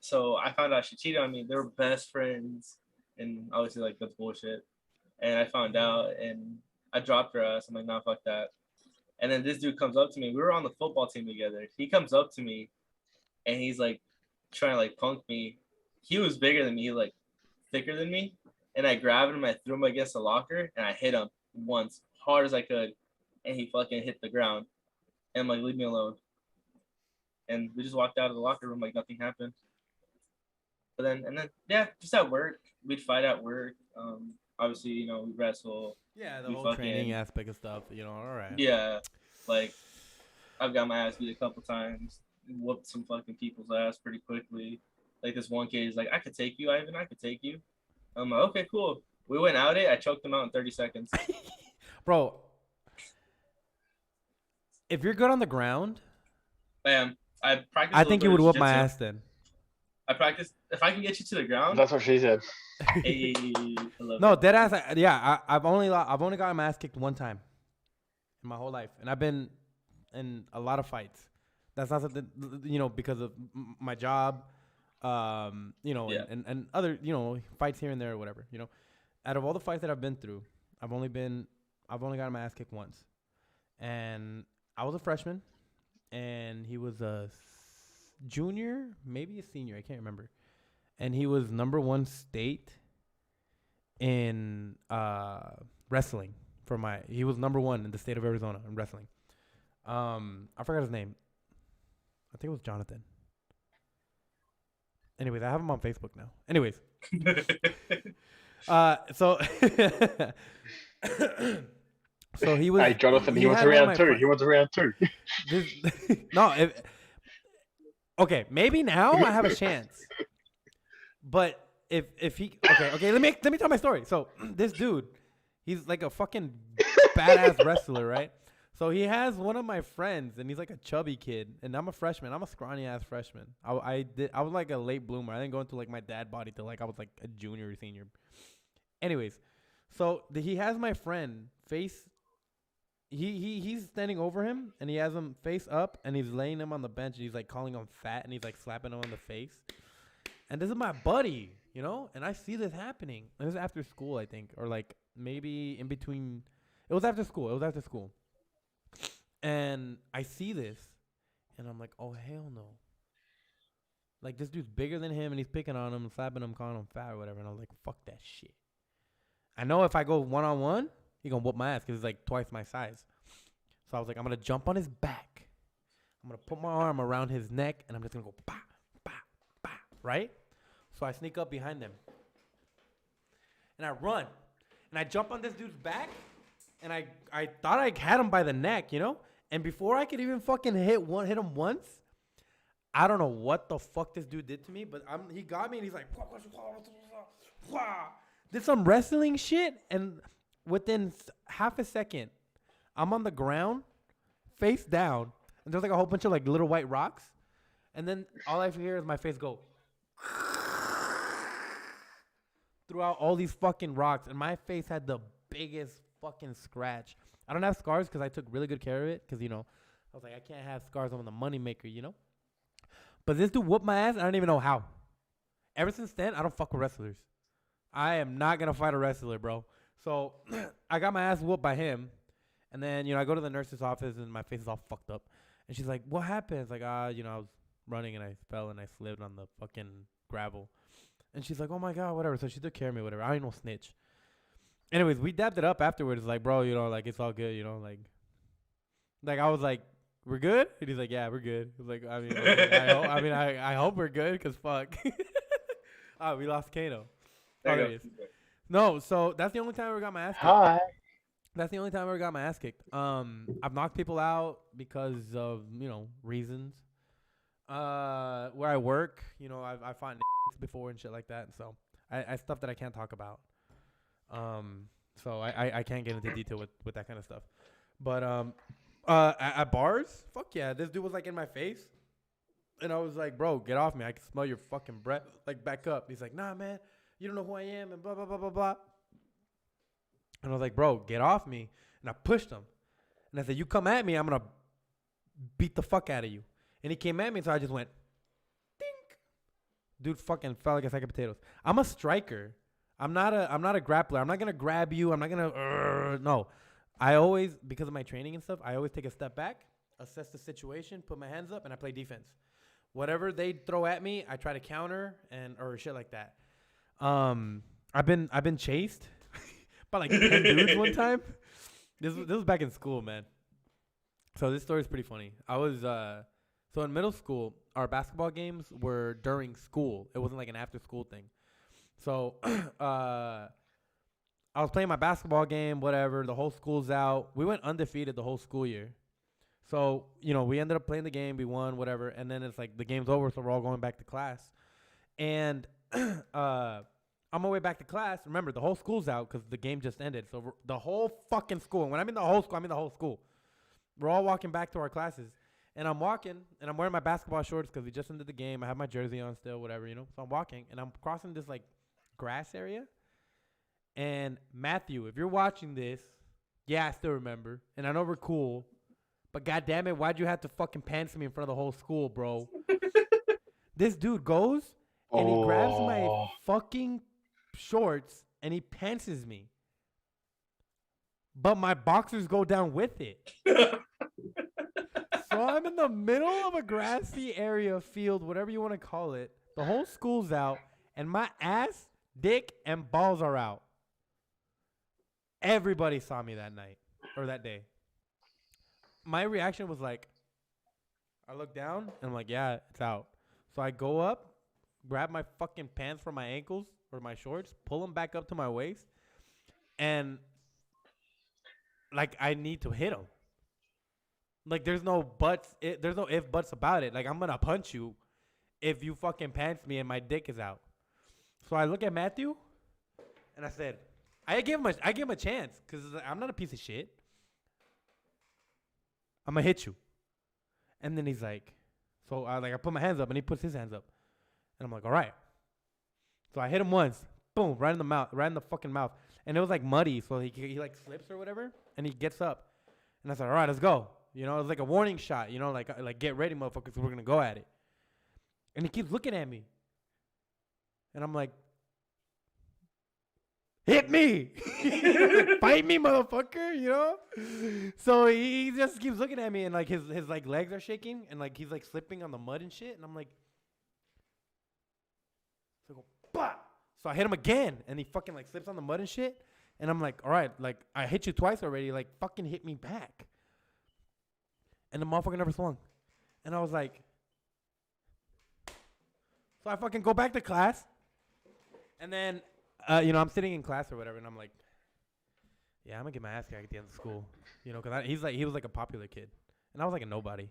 Speaker 3: so I found out she cheated on me. They were best friends, and obviously like that's bullshit. And I found out, and I dropped her ass. I'm like, nah, fuck that. And then this dude comes up to me. We were on the football team together. He comes up to me, and he's like trying to like punk me. He was bigger than me. He like thicker than me. And I grabbed him. I threw him against the locker, and I hit him once, hard as I could. And he fucking hit the ground. And I'm like, leave me alone. And we just walked out of the locker room like nothing happened. But then just at work, we'd fight at work. Obviously, we wrestle.
Speaker 1: Yeah, the whole training aspect of stuff, all right.
Speaker 3: Yeah, like I've got my ass beat a couple times, whooped some fucking people's ass pretty quickly. Like this one kid is like, I could take you, Ivan. I could take you. I'm like, okay, cool. We went out it. I choked him out in 30 seconds.
Speaker 1: Bro, if you're good on the ground,
Speaker 3: I practice.
Speaker 1: I think you would whoop my ass then.
Speaker 3: I practice. If I can get you to the ground.
Speaker 2: That's what she said.
Speaker 3: Hey,
Speaker 1: no, dead ass. Yeah, I've only gotten my ass kicked one time in my whole life, and I've been in a lot of fights. That's not something because of my job, and other fights here and there or whatever. Out of all the fights that I've been through, I've only gotten my ass kicked once, and I was a freshman, and he was a junior, maybe a senior, I can't remember. And he was number 1 state in wrestling he was number 1 in the state of Arizona in wrestling. I forgot his name. I think it was Jonathan. Anyways, I have him on Facebook now. Anyways. So he was.
Speaker 2: Hey, Jonathan, he wants round 2. He wants round 2.
Speaker 1: No, okay, maybe now I have a chance. But if he okay, let me tell my story. So this dude, he's like a fucking badass wrestler, right? So he has one of my friends, and he's like a chubby kid, and I'm a freshman. I'm a scrawny ass freshman. I was like a late bloomer. I didn't go into like my dad body till like I was like a junior or senior. Anyways, so he has my friend face. He's standing over him, and he has him face up, and he's laying him on the bench, and he's like calling him fat, and he's like slapping him on the face. And this is my buddy, you know, and I see this happening. And this is after school, I think, or like maybe in between. It was after school. And I see this, and I'm like, oh, hell no. Like, this dude's bigger than him, and he's picking on him, slapping him, calling him fat or whatever. And I was like, fuck that shit. I know if I go one-on-one, he going to whoop my ass because he's like twice my size. So I was like, I'm going to jump on his back. I'm going to put my arm around his neck, and I'm just going to go, bah, bah, bah, right? So I sneak up behind them. And I run. And I jump on this dude's back. And I thought I had him by the neck, you know? And before I could even fucking hit him once, I don't know what the fuck this dude did to me, but he got me and he's like, did some wrestling shit. And within half a second, I'm on the ground, face down. And there's like a whole bunch of like little white rocks. And then all I hear is my face go throughout all these fucking rocks. And my face had the biggest fucking scratch. I don't have scars because I took really good care of it. Because, you know, I was like, I can't have scars. I'm the money maker, you know. But this dude whooped my ass. I don't even know how. Ever since then, I don't fuck with wrestlers. I am not going to fight a wrestler, bro. So I got my ass whooped by him. And then, you know, I go to the nurse's office and my face is all fucked up. And she's like, what happened? It's like, you know, I was running and I fell and I slipped on the fucking gravel. And she's like, oh my God, whatever. So she took care of me, whatever. I ain't no snitch. Anyways, we dabbed it up afterwards. Like, bro, you know, like, it's all good, you know, like I was like, we're good? And he's like, yeah, we're good. I was like, I mean, okay, I hope we're good, because fuck. We lost Cayno. There it is. No, so that's the only time I ever got my ass kicked.
Speaker 2: Hi.
Speaker 1: That's the only time I ever got my ass kicked. I've knocked people out because of, you know, reasons. Where I work, you know, I fought before and shit like that. So I stuff that I can't talk about. So I can't get into detail with that kind of stuff. But at bars, fuck yeah, this dude was like in my face, and I was like, bro, get off me, I can smell your fucking breath, like back up. He's like, nah, man, you don't know who I am, and blah blah blah blah blah. And I was like, bro, get off me. And I pushed him, and I said, you come at me, I'm gonna beat the fuck out of you. And he came at me, so I just went dink. Dude fucking fell like a sack of potatoes. I'm a striker. I'm not a grappler. I'm not gonna grab you. I'm not gonna no. I always, because of my training and stuff, I always take a step back, assess the situation, put my hands up, and I play defense. Whatever they throw at me, I try to counter or shit like that. I've been chased by like 10 dudes one time. This was back in school, man. So this story is pretty funny. I was so in middle school, our basketball games were during school. It wasn't like an after school thing. So I was playing my basketball game, whatever. The whole school's out. We went undefeated the whole school year. So, you know, we ended up playing the game. We won, whatever. And then it's like the game's over, so we're all going back to class. And on my way back to class, remember, the whole school's out because the game just ended. So the whole fucking school, and when I mean the whole school, I mean the whole school. We're all walking back to our classes. And I'm walking, and I'm wearing my basketball shorts because we just ended the game. I have my jersey on still, whatever, you know. So I'm walking, and I'm crossing this, like, grass area. And Matthew, if you're watching this, yeah, I still remember. And I know we're cool. But goddamn it, why'd you have to fucking pants me in front of the whole school, bro? This dude goes and he grabs my fucking shorts and he pantses me. But my boxers go down with it. So I'm in the middle of a grassy area, field, whatever you want to call it. The whole school's out. And my ass, dick, and balls are out. Everybody saw me that night or that day. My reaction was like, I look down and I'm like, yeah, it's out. So I go up, grab my fucking pants from my ankles or my shorts, pull them back up to my waist, and like I need to hit him. Like there's no buts, there's no if buts about it. Like I'm gonna punch you if you fucking pants me and my dick is out. So I look at Matthew and I said, I gave him a chance because I'm not a piece of shit. I'm gonna hit you. And then he's like, so I put my hands up, and he puts his hands up, and I'm like, all right. So I hit him once, boom, right in the mouth, right in the fucking mouth, and it was like muddy, so he like slips or whatever, and he gets up, and I said, all right, let's go. You know, it was like a warning shot. You know, like get ready, motherfuckers, we're gonna go at it. And he keeps looking at me, and I'm like, hit me, like, fight me, motherfucker. You know. So he just keeps looking at me, and like his like legs are shaking, and like he's like slipping on the mud and shit, and I'm like, so I go, bah! So I hit him again, and he fucking like slips on the mud and shit, and I'm like, all right, like I hit you twice already, like fucking hit me back. And the motherfucker never swung, and I was like, so I fucking go back to class, and then, you know, I'm sitting in class or whatever, and I'm like, yeah, I'm gonna get my ass kicked at the end of school, you know, cause he was like a popular kid, and I was like a nobody.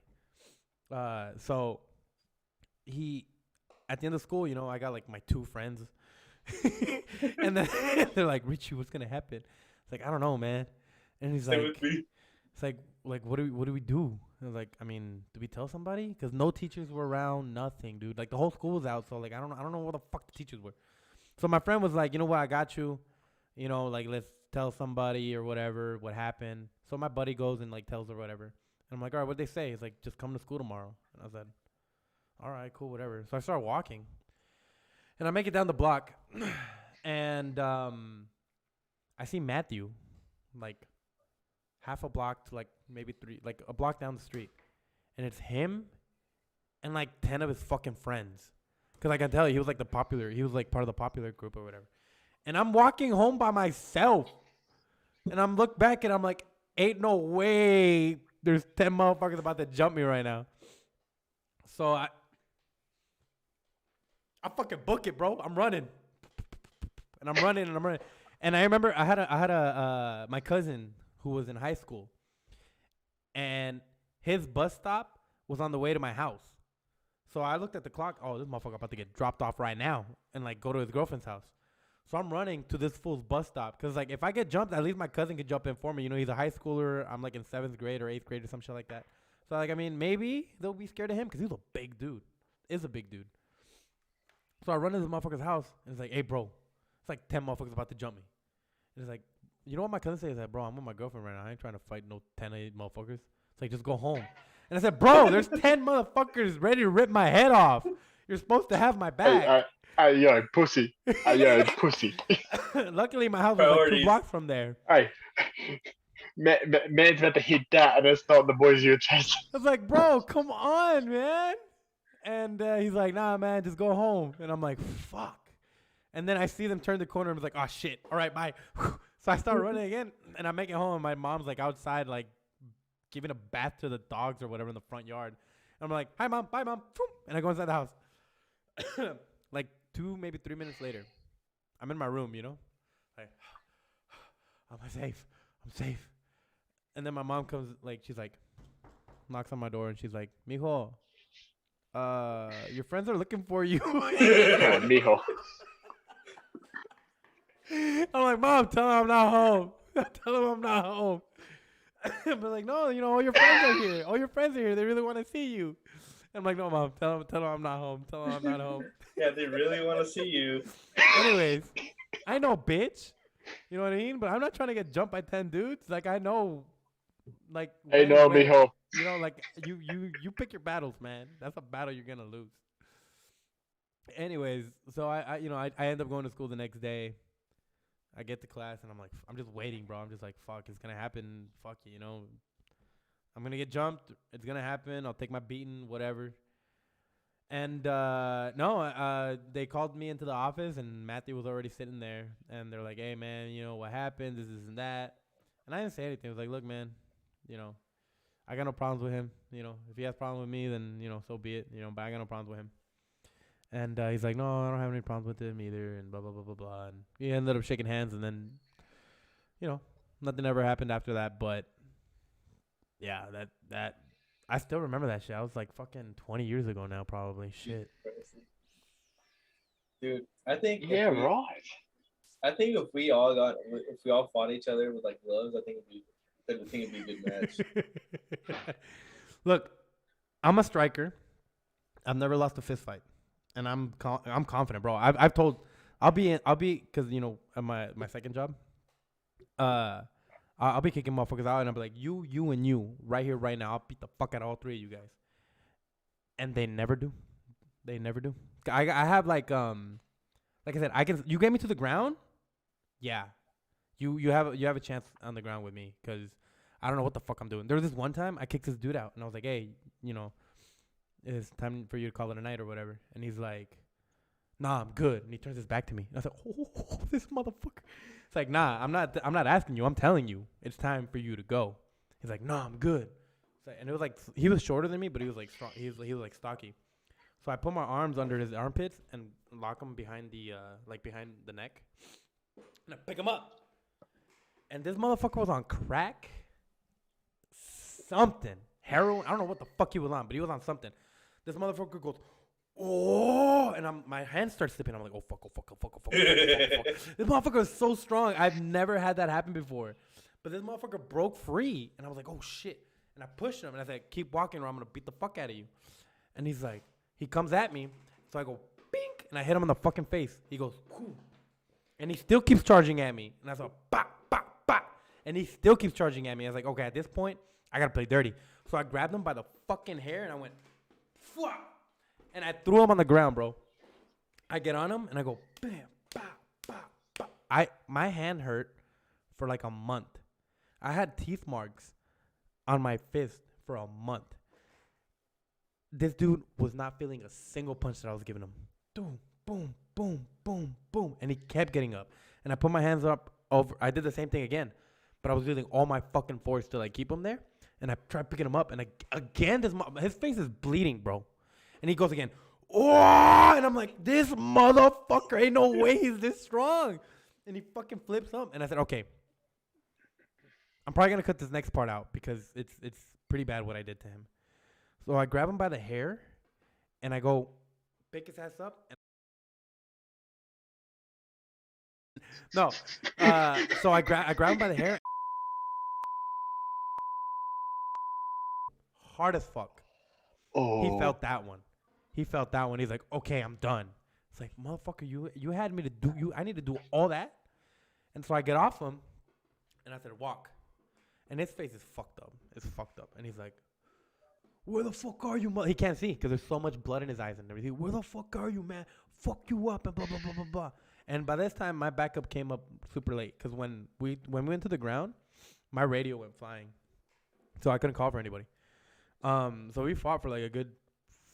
Speaker 1: So at the end of school, you know, I got like my 2 friends, and then they're like, Richie, what's gonna happen? It's like, I don't know, man. And he's like, it's like what do we do? I was like, I mean, do we tell somebody? Because no teachers were around, nothing, dude. Like the whole school was out, so like I don't know where the fuck the teachers were. So my friend was like, you know what, I got you. You know, like let's tell somebody or whatever what happened. So my buddy goes and like tells her whatever. And I'm like, all right, what'd they say? He's like, just come to school tomorrow. And I said, all right, cool, whatever. So I start walking, and I make it down the block, and I see Matthew, like half a block to like maybe 3, like a block down the street, and it's him and like 10 of his fucking friends. Cause I can tell he was like he was like part of the popular group or whatever. And I'm walking home by myself, and I'm look back and I'm like, ain't no way there's 10 motherfuckers about to jump me right now. So I fucking book it, bro. I'm running, and I'm running, and I'm running. And I remember I had a my cousin who was in high school, and his bus stop was on the way to my house. So I looked at the clock. Oh, this motherfucker about to get dropped off right now and like go to his girlfriend's house. So I'm running to this fool's bus stop, because like if I get jumped, at least my cousin could jump in for me. You know, he's a high schooler. I'm like in 7th grade or 8th grade or some shit like that. So like, I mean, maybe they'll be scared of him because he's a big dude. Is a big dude. So I run to this motherfucker's house, and it's like, hey, bro, it's like 10 motherfuckers about to jump me. And it's like, you know what my cousin says? That, bro, I'm with my girlfriend right now. I ain't trying to fight no 10 of these motherfuckers. It's like, just go home. And I said, bro, there's 10 motherfuckers ready to rip my head off. You're supposed to have my back.
Speaker 2: Hey, yo, pussy. Hey, yo, pussy.
Speaker 1: Luckily, my house was like 2 blocks from there.
Speaker 2: Hey, man's about to hit that, and that's not the boys you're chasing.
Speaker 1: I was like, bro, come on, man. And he's like, nah, man, just go home. And I'm like, fuck. And then I see them turn the corner, and I'm like, oh, shit. All right, bye. So I start running again, and I make it home, and my mom's like outside, like giving a bath to the dogs or whatever in the front yard. And I'm like, hi, mom. Bye, mom. And I go inside the house. Like 2, maybe 3 minutes later, I'm in my room, you know? Like, am I safe? I'm safe. And then my mom comes, like, she's like, knocks on my door, and she's like, mijo, your friends are looking for you.
Speaker 2: Mijo.
Speaker 1: I'm like, Mom, tell them I'm not home. Tell them I'm not home. But like, no, you know, all your friends are here. All your friends are here. They really want to see you. I'm like, no, Mom, tell them I'm not home. Tell them I'm not home.
Speaker 3: Yeah, they really want to see you.
Speaker 1: Anyways, I know, bitch. You know what I mean? But I'm not trying to get jumped by 10 dudes. Like, I know, like.
Speaker 2: Hey, no, mijo.
Speaker 1: You know, like, you pick your battles, man. That's a battle you're gonna lose. Anyways, so I you know, I end up going to school the next day. I get to class, and I'm like, I'm just waiting, bro. I'm just like, fuck, it's gonna happen. Fuck it, you know. I'm gonna get jumped. It's gonna happen. I'll take my beating, whatever. And they called me into the office, and Matthew was already sitting there, and they're like, hey, man, you know what happened, this and that. And I didn't say anything. I was like, look, man, you know, I got no problems with him. You know, if he has problems with me, then, you know, so be it. You know, but I got no problems with him. And he's like, no, I don't have any problems with him either, and blah, blah, blah, blah, blah. And we ended up shaking hands, and then, you know, nothing ever happened after that. But, yeah, that I still remember that shit. I was like fucking 20 years ago now, probably. Shit.
Speaker 3: Dude, I think.
Speaker 2: Right.
Speaker 3: I think if we all fought each other with like gloves, I think it'd be I think it'd be a good match.
Speaker 1: Look, I'm a striker. I've never lost a fist fight, and I'm confident, bro. I've told I'll be because you know at my second job, I'll be kicking motherfuckers out, and I'll be like you and you right here right now. I'll beat the fuck out of all three of you guys, and they never do. They never do. I have like I said, you get me to the ground, yeah. You have a chance on the ground with me because I don't know what the fuck I'm doing. There was this one time I kicked this dude out, and I was like, hey, you know, it's time for you to call it a night or whatever. And he's like, nah, I'm good. And he turns his back to me. And I was like, oh, this motherfucker. It's like, nah, I'm not asking you. I'm telling you, it's time for you to go. He's like, nah, I'm good. And it was like, he was shorter than me, but he was like strong. He was like stocky. So I put my arms under his armpits and lock him behind the behind the neck, and I pick him up. And this motherfucker was on crack, something, heroin. I don't know what the fuck he was on, but he was on something. This motherfucker goes, oh, and my hand starts slipping. I'm like, oh fuck. This motherfucker is so strong. I've never had that happen before. But this motherfucker broke free, and I was like, oh shit. And I pushed him, and I said, keep walking, or I'm gonna beat the fuck out of you. And he's like, he comes at me, so I go, bink, and I hit him in the fucking face. He goes, whoo. And he still keeps charging at me, and I was like, bop. And he still keeps charging at me. I was like, okay, at this point, I got to play dirty. So I grabbed him by the fucking hair, and I went, fuck. And I threw him on the ground, bro. I get on him, and I go, bam, bop, bop, bop. My hand hurt for like a month. I had teeth marks on my fist for a month. This dude was not feeling a single punch that I was giving him. Boom, boom, boom, boom, boom. And he kept getting up. And I put my hands up over. I did the same thing again. But I was using all my fucking force to like keep him there, and I tried picking him up, and again, his face is bleeding, bro. And he goes again, oh, and I'm like, this motherfucker, ain't no way he's this strong. And he fucking flips up, and I said, okay, I'm probably gonna cut this next part out because it's pretty bad what I did to him. So I grab him by the hair, and I go pick his ass up. No, so I grab him by the hair. Hard as fuck. Oh. He felt that one. He's like, okay, I'm done. It's like, motherfucker, you had me to do you. I need to do all that. And so I get off him, and I said, walk. And his face is fucked up. It's fucked up. And he's like, where the fuck are you, He can't see because there's so much blood in his eyes and everything. Where the fuck are you, man? Fuck you up and blah blah blah blah blah. And by this time, my backup came up super late because when we went to the ground, my radio went flying, so I couldn't call for anybody. So we fought for like a good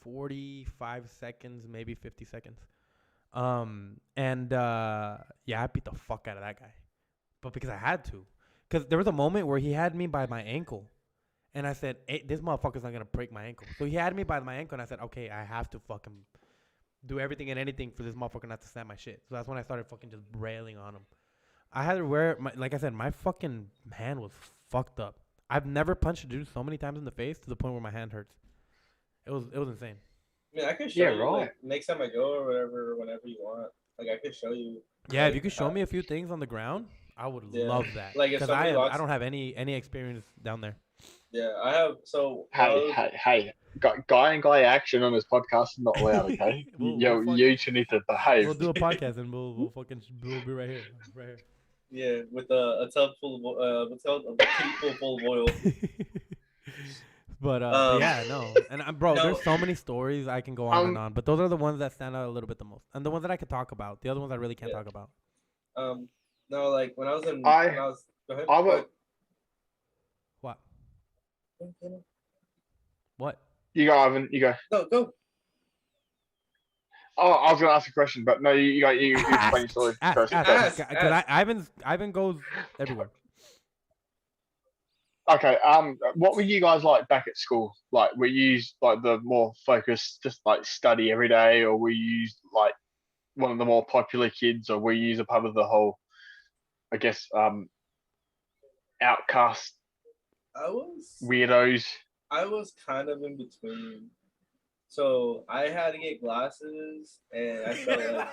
Speaker 1: 45 seconds, maybe 50 seconds. Yeah, I beat the fuck out of that guy, but because I had to, because there was a moment where he had me by my ankle, and I said, hey, this motherfucker's not gonna break my ankle. So he had me by my ankle, and I said, okay, I have to fucking do everything and anything for this motherfucker not to snap my shit. So that's when I started fucking just railing on him. I had to wear like I said, my fucking hand was fucked up. I've never punched a dude so many times in the face to the point where my hand hurts. It was insane.
Speaker 3: I mean, I could show you like, next time I go or whatever, whenever you want. Like I could show you.
Speaker 1: Yeah, if you could show me a few things on the ground, I would love that. Like because I don't have any experience down there.
Speaker 3: Yeah, I have. So
Speaker 2: hey. Guy and guy action on this podcast is not allowed, okay? You two need to behave.
Speaker 1: We'll do a podcast and we'll be right here.
Speaker 3: Yeah, with a tub full of a teaspoon full of oil.
Speaker 1: But yeah, no. And bro, there's so many stories I can go on and on, but those are the ones that stand out a little bit the most, and the ones that I could talk about. The other ones I really can't talk about.
Speaker 3: No, like when I was in, go ahead.
Speaker 1: What? What?
Speaker 2: You go, Ivan. You go.
Speaker 3: No, go.
Speaker 2: Oh, I was gonna ask a question, but no, you explain your story first.
Speaker 1: Because Ivan goes everywhere.
Speaker 2: Okay. What were you guys like back at school? Like, were you like the more focused, just like study every day, or were you like one of the more popular kids, or were you a part of the whole, I guess, outcast? Weirdos.
Speaker 3: I was kind of in between. So I had to get glasses, and I felt like,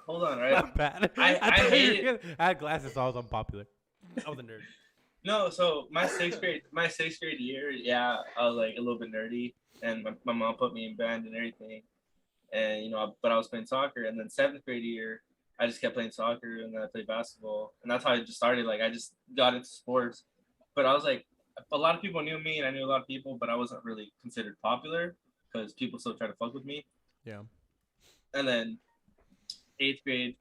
Speaker 3: hold on, right?
Speaker 1: Not bad.
Speaker 3: I
Speaker 1: had glasses, so I was unpopular. I was a nerd.
Speaker 3: No, so my sixth grade year, yeah, I was like a little bit nerdy, and my mom put me in band and everything, and but I was playing soccer, and then seventh grade year, I just kept playing soccer, and then I played basketball, and that's how I just started. Like I just got into sports, but I was like, a lot of people knew me, and I knew a lot of people, but I wasn't really considered popular because people still try to fuck with me.
Speaker 1: Yeah.
Speaker 3: And then eighth grade,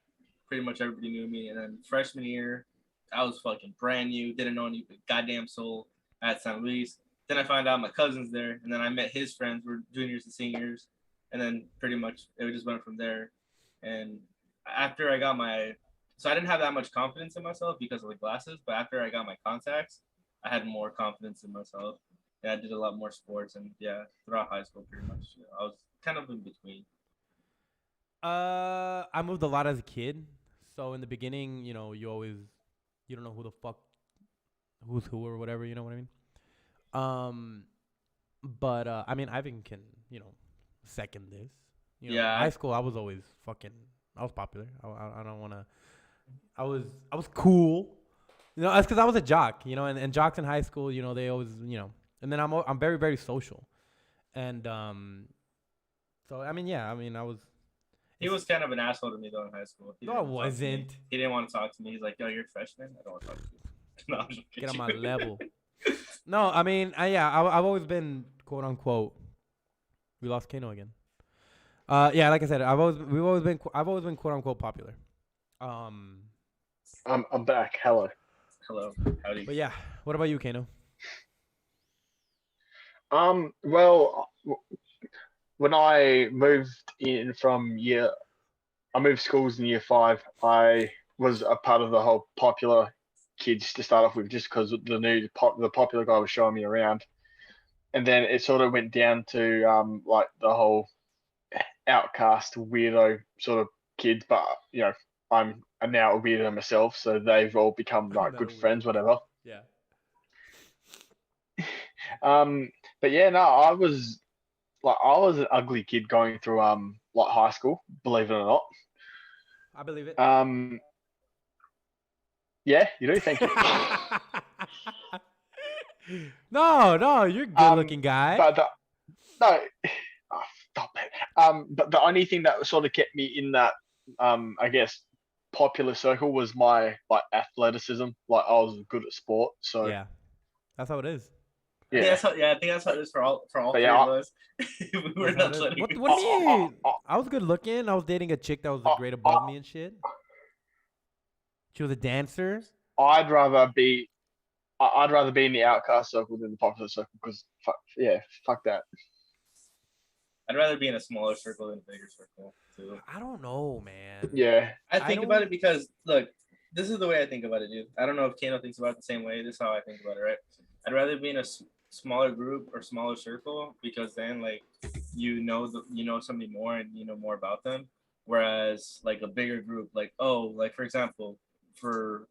Speaker 3: pretty much everybody knew me, and then freshman year, I was fucking brand new, didn't know any goddamn soul at San Luis. Then I found out my cousin's there, and then I met his friends, were juniors and seniors, and then pretty much it just went from there. And after I got so I didn't have that much confidence in myself because of the glasses, but after I got my contacts, I had more confidence in myself. And I did a lot more sports, and yeah, throughout high school, pretty much, I was kind of in between.
Speaker 1: I moved a lot as a kid, so in the beginning, you don't know who the fuck, who's who or whatever. You know what I mean? Um, but I mean, Ivan can second this.
Speaker 3: Yeah.
Speaker 1: High school, I was always I was popular. I don't wanna. I was cool. That's because I was a jock. And jocks in high school, they always, and then I'm very very social, and so I mean, yeah, I mean, I was.
Speaker 3: He was kind of an asshole to me though in high school.
Speaker 1: No, I wasn't.
Speaker 3: He didn't want to talk to me. He's like, "Yo, you're a freshman. I don't want to talk to you." No, I'm just
Speaker 1: Get on
Speaker 3: kidding.
Speaker 1: my level. No, I mean, I've always been quote unquote. We lost Cayno again. Yeah, like I said, I've always been quote unquote popular.
Speaker 2: I'm back. Hello.
Speaker 3: Hello. Howdy.
Speaker 1: But yeah, what about you, Cayno?
Speaker 2: Well, when I moved I moved schools in year 5. I was a part of the whole popular kids to start off with, just because the popular guy was showing me around, and then it sort of went down to like the whole outcast weirdo sort of kids. But I'm now a weirdo myself, so they've all become like good friends, whatever.
Speaker 1: Yeah.
Speaker 2: But yeah, no, I was an ugly kid going through like high school, believe it or not.
Speaker 1: I believe it.
Speaker 2: Yeah, you do. Thank you.
Speaker 1: No, you're a good-looking guy.
Speaker 2: But no, oh, stop it. But the only thing that sort of kept me in that, I guess, popular circle was my like athleticism. Like I was good at sport, so
Speaker 1: yeah, that's how it is.
Speaker 2: Yeah,
Speaker 3: I think that's how it is for all three
Speaker 2: yeah,
Speaker 3: of us. We were not letting.
Speaker 1: What do you mean? I was good looking. I was dating a chick that was a grade above me and shit. She was a dancer.
Speaker 2: I'd rather be in the outcast circle than the popular circle, because fuck that.
Speaker 3: I'd rather be in a smaller circle than a bigger circle too.
Speaker 1: I don't know, man.
Speaker 2: Yeah,
Speaker 3: I think about it because look, this is the way I think about it, dude. I don't know if Cayno thinks about it the same way. This is how I think about it, right? I'd rather be in a smaller group or smaller circle, because then like you know somebody more and you know more about them. Whereas like a bigger group, like for example, for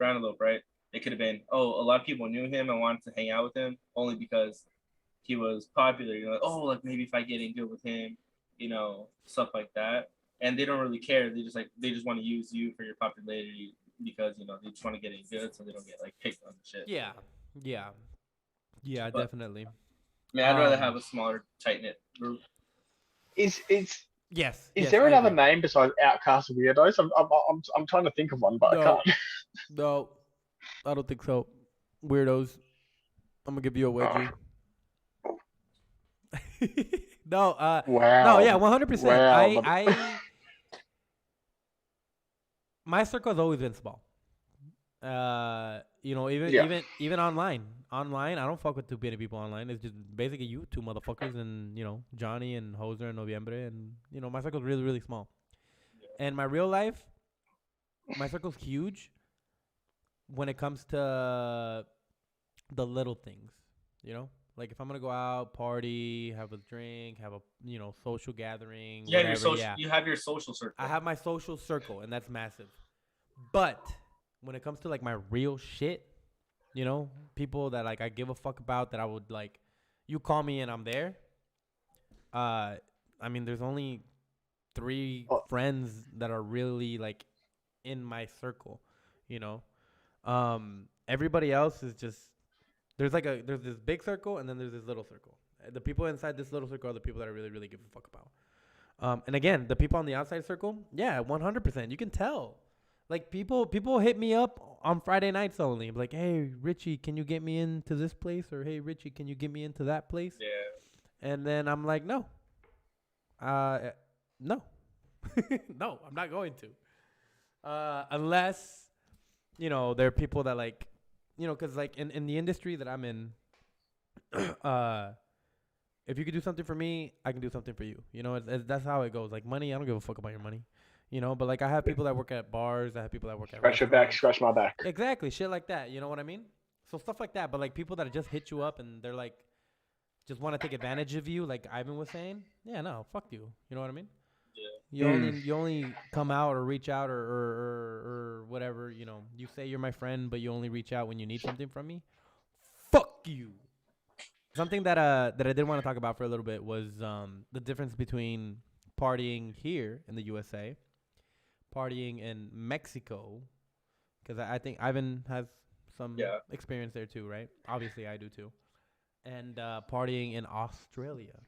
Speaker 3: Antelope, right? It could have been, a lot of people knew him and wanted to hang out with him only because he was popular. Like maybe if I get in good with him, stuff like that. And they don't really care. They just want to use you for your popularity because they just want to get in good, so they don't get like picked on shit.
Speaker 1: Yeah, but, definitely.
Speaker 3: I mean, I'd rather have a smaller, tight knit group.
Speaker 2: Is there another name besides outcast weirdos? I'm trying to think of one, but I can't.
Speaker 1: No, I don't think so. Weirdos. I'm gonna give you a wedgie. No.
Speaker 2: Wow.
Speaker 1: No. Yeah. 100%.
Speaker 2: Wow.
Speaker 1: My circle has always been small. Even online. Online, I don't fuck with too many people online. It's just basically you two motherfuckers and Johnny and Hoser and Noviembre, and my circle's really really small. And my real life, my circle's huge when it comes to the little things, like if I'm gonna go out, party, have a drink, have a social gathering.
Speaker 3: You have your social circle.
Speaker 1: I have my social circle, and that's massive. But when it comes to like my real shit, people that like I give a fuck about, that I would like, you call me and I'm there. I mean, there's only 3 friends that are really like in my circle, Everybody else is just there's this big circle and then there's this little circle. The people inside this little circle are the people that I really really give a fuck about. And again, the people on the outside circle, yeah, 100%. You can tell. Like people hit me up on Friday nights only. Like, hey Richie, can you get me into this place? Or hey Richie, can you get me into that place?
Speaker 3: Yeah.
Speaker 1: And then I'm like, no, no, no, I'm not going to. Unless there are people that like, because like in the industry that I'm in, if you could do something for me, I can do something for you. That's how it goes. Like money, I don't give a fuck about your money. But like I have people that work at bars. I have people that work at
Speaker 2: Scratch your back, scratch my back.
Speaker 1: Exactly, shit like that. You know what I mean? So stuff like that. But like people that just hit you up and they're like, just want to take advantage of you, like Ivan was saying. Yeah, no, fuck you. You know what I mean?
Speaker 3: Yeah.
Speaker 1: You only come out or reach out or whatever. You say you're my friend, but you only reach out when you need something from me. Fuck you. Something that I did want to talk about for a little bit was the difference between partying here in the USA, partying in Mexico, because I think Ivan has some experience there too, right? Obviously, I do too. And partying in Australia.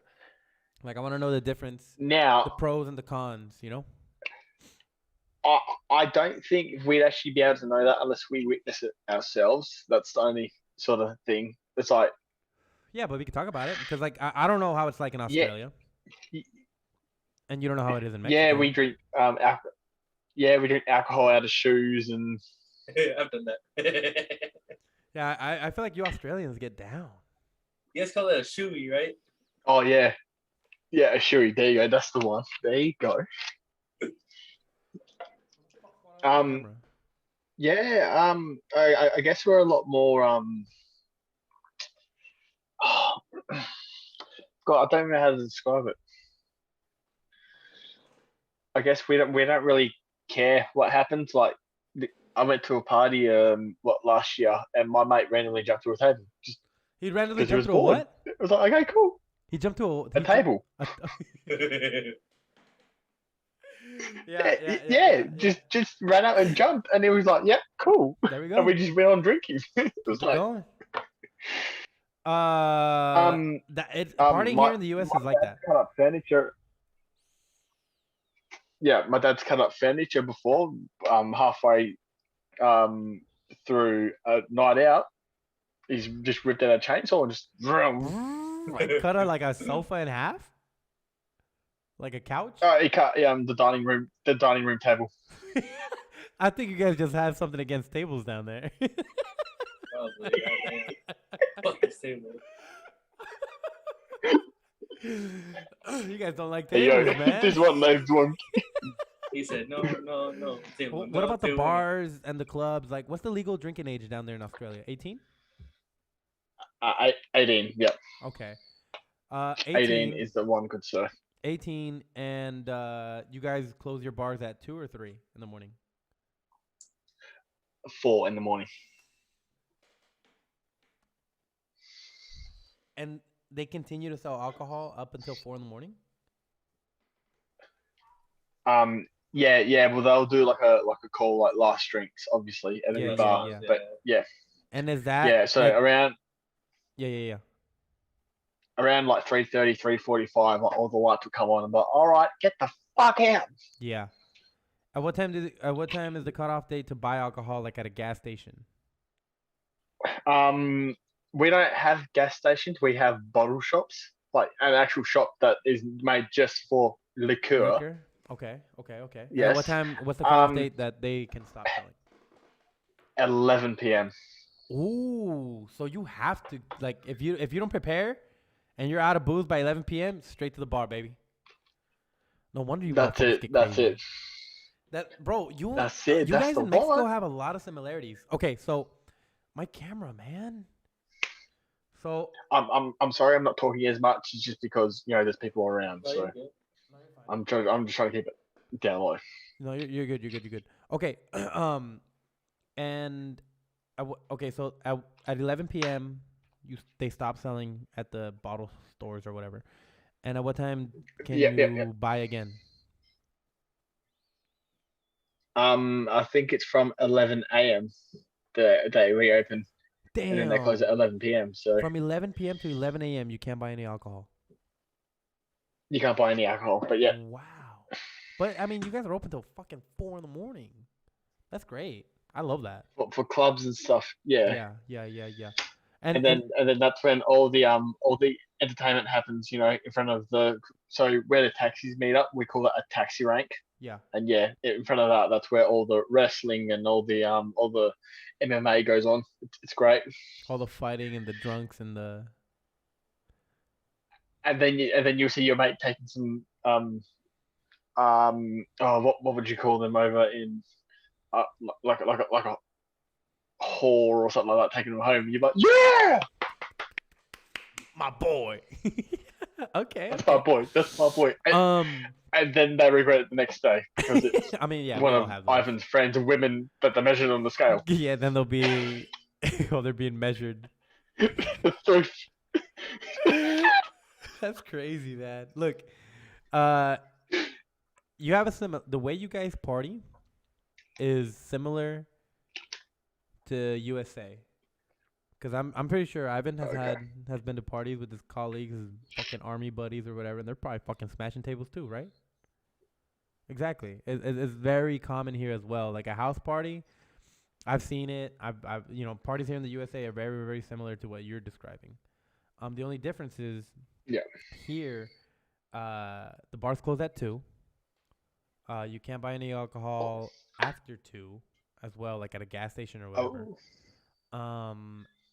Speaker 1: Like, I want to know the difference,
Speaker 2: Now,
Speaker 1: the pros and the cons,
Speaker 2: I don't think we'd actually be able to know that unless we witness it ourselves. That's the only sort of thing. It's like,
Speaker 1: yeah, but we could talk about it because, like, I don't know how it's like in Australia, and you don't know how it is in Mexico.
Speaker 2: Yeah, we drink we drink alcohol out of shoes and.
Speaker 3: I've done that.
Speaker 1: Yeah, I feel like you Australians get down.
Speaker 3: You guys call it a shoey, right?
Speaker 2: Oh yeah, a shoey. There you go. That's the one. There you go. Yeah. I guess we're a lot more. God, I don't know how to describe it. I guess we don't really care what happens. Like, I went to a party last year, and my mate randomly jumped through a table.
Speaker 1: He randomly jumped through a what?
Speaker 2: It was like, okay, cool.
Speaker 1: He jumped to
Speaker 2: a table. Yeah. Just ran out and jumped, and it was like, yeah, cool.
Speaker 1: There we go.
Speaker 2: And we just went on drinking. It was like,
Speaker 1: going. Partying here in the US is like that.
Speaker 2: Cut up furniture. Yeah, my dad's cut up furniture before. Halfway through a night out, he's just ripped out a chainsaw and just
Speaker 1: cut out like a sofa in half, like a couch.
Speaker 2: He cut the dining room table.
Speaker 1: I think you guys just have something against tables down there.
Speaker 3: Probably. Fuck this table.
Speaker 1: You guys don't like tables, man.
Speaker 2: This one named one.
Speaker 3: He said, no. Table,
Speaker 1: what about the bars and the clubs? Like, what's the legal drinking age down there in Australia? 18?
Speaker 2: 18, yeah.
Speaker 1: Okay.
Speaker 2: 18 is the one, good sir.
Speaker 1: 18, and you guys close your bars at 2 or 3 in the morning?
Speaker 2: 4 in the morning.
Speaker 1: And they continue to sell alcohol up until 4 in the morning?
Speaker 2: Yeah. Well, they'll do like a call, like last drinks, obviously, at every bar. Yeah. But yeah.
Speaker 1: And is that?
Speaker 2: Yeah. So like, around.
Speaker 1: Yeah.
Speaker 2: Around like 3:30, 3:45, all the lights will come on. I'm like, all right, get the fuck out.
Speaker 1: Yeah. At what time is the cutoff date to buy alcohol, like at a gas station?
Speaker 2: We don't have gas stations. We have bottle shops, like an actual shop that is made just for liquor.
Speaker 1: Okay.
Speaker 2: Yes.
Speaker 1: At what time? What's the cutoff date that they can stop selling?
Speaker 2: At 11 p.m.
Speaker 1: Ooh, so you have to, like, if you don't prepare, and you're out of booze by 11 p.m., straight to the bar, baby. No wonder you.
Speaker 2: That's it. That's it.
Speaker 1: Bro,
Speaker 2: That's it.
Speaker 1: You guys in Mexico have a lot of similarities. Okay, so my camera, man. So
Speaker 2: I'm sorry, I'm not talking as much. It's just because there's people around. So I'm just trying to keep it down low.
Speaker 1: No, you're good. You're good. Okay, and okay, so at 11 p.m. they stop selling at the bottle stores or whatever. And at what time can you buy again?
Speaker 2: I think it's from 11 a.m. they reopen,
Speaker 1: Damn.
Speaker 2: and then they close at 11 p.m. So
Speaker 1: from 11 p.m. to 11 a.m. you can't buy any alcohol.
Speaker 2: you can't buy any alcohol. But yeah,
Speaker 1: Wow. But I mean, you guys are open till fucking 4 in the morning. That's great. I love that.
Speaker 2: for clubs and stuff. Yeah.
Speaker 1: Yeah.
Speaker 2: And then that's when all the entertainment happens. In front of where the taxis meet up, we call it a taxi rank.
Speaker 1: yeah.
Speaker 2: And yeah, in front of that, that's where all the wrestling and all the MMA goes on. It's great.
Speaker 1: All the fighting and the drunks and the.
Speaker 2: And then you'll see your mate taking some what would you call them over in like a whore or something like that, taking them home. You're like, yeah,
Speaker 1: my boy. Okay.
Speaker 2: That's my boy. And then they regret it the next day because it's
Speaker 1: I mean, yeah,
Speaker 2: one of Ivan's friends and women that they measured on the scale.
Speaker 1: Yeah, then they'll be they're being measured. That's crazy, man. Look, you have the way you guys party is similar to USA. Because I'm pretty sure Ivan has been to parties with his colleagues, his fucking army buddies or whatever, and they're probably fucking smashing tables too, right? Exactly. It's very common here as well. Like a house party, I've seen it. I've parties here in the USA are very, very similar to what you're describing. The only difference is here, the bars close at 2. You can't buy any alcohol after 2 as well, like at a gas station or whatever.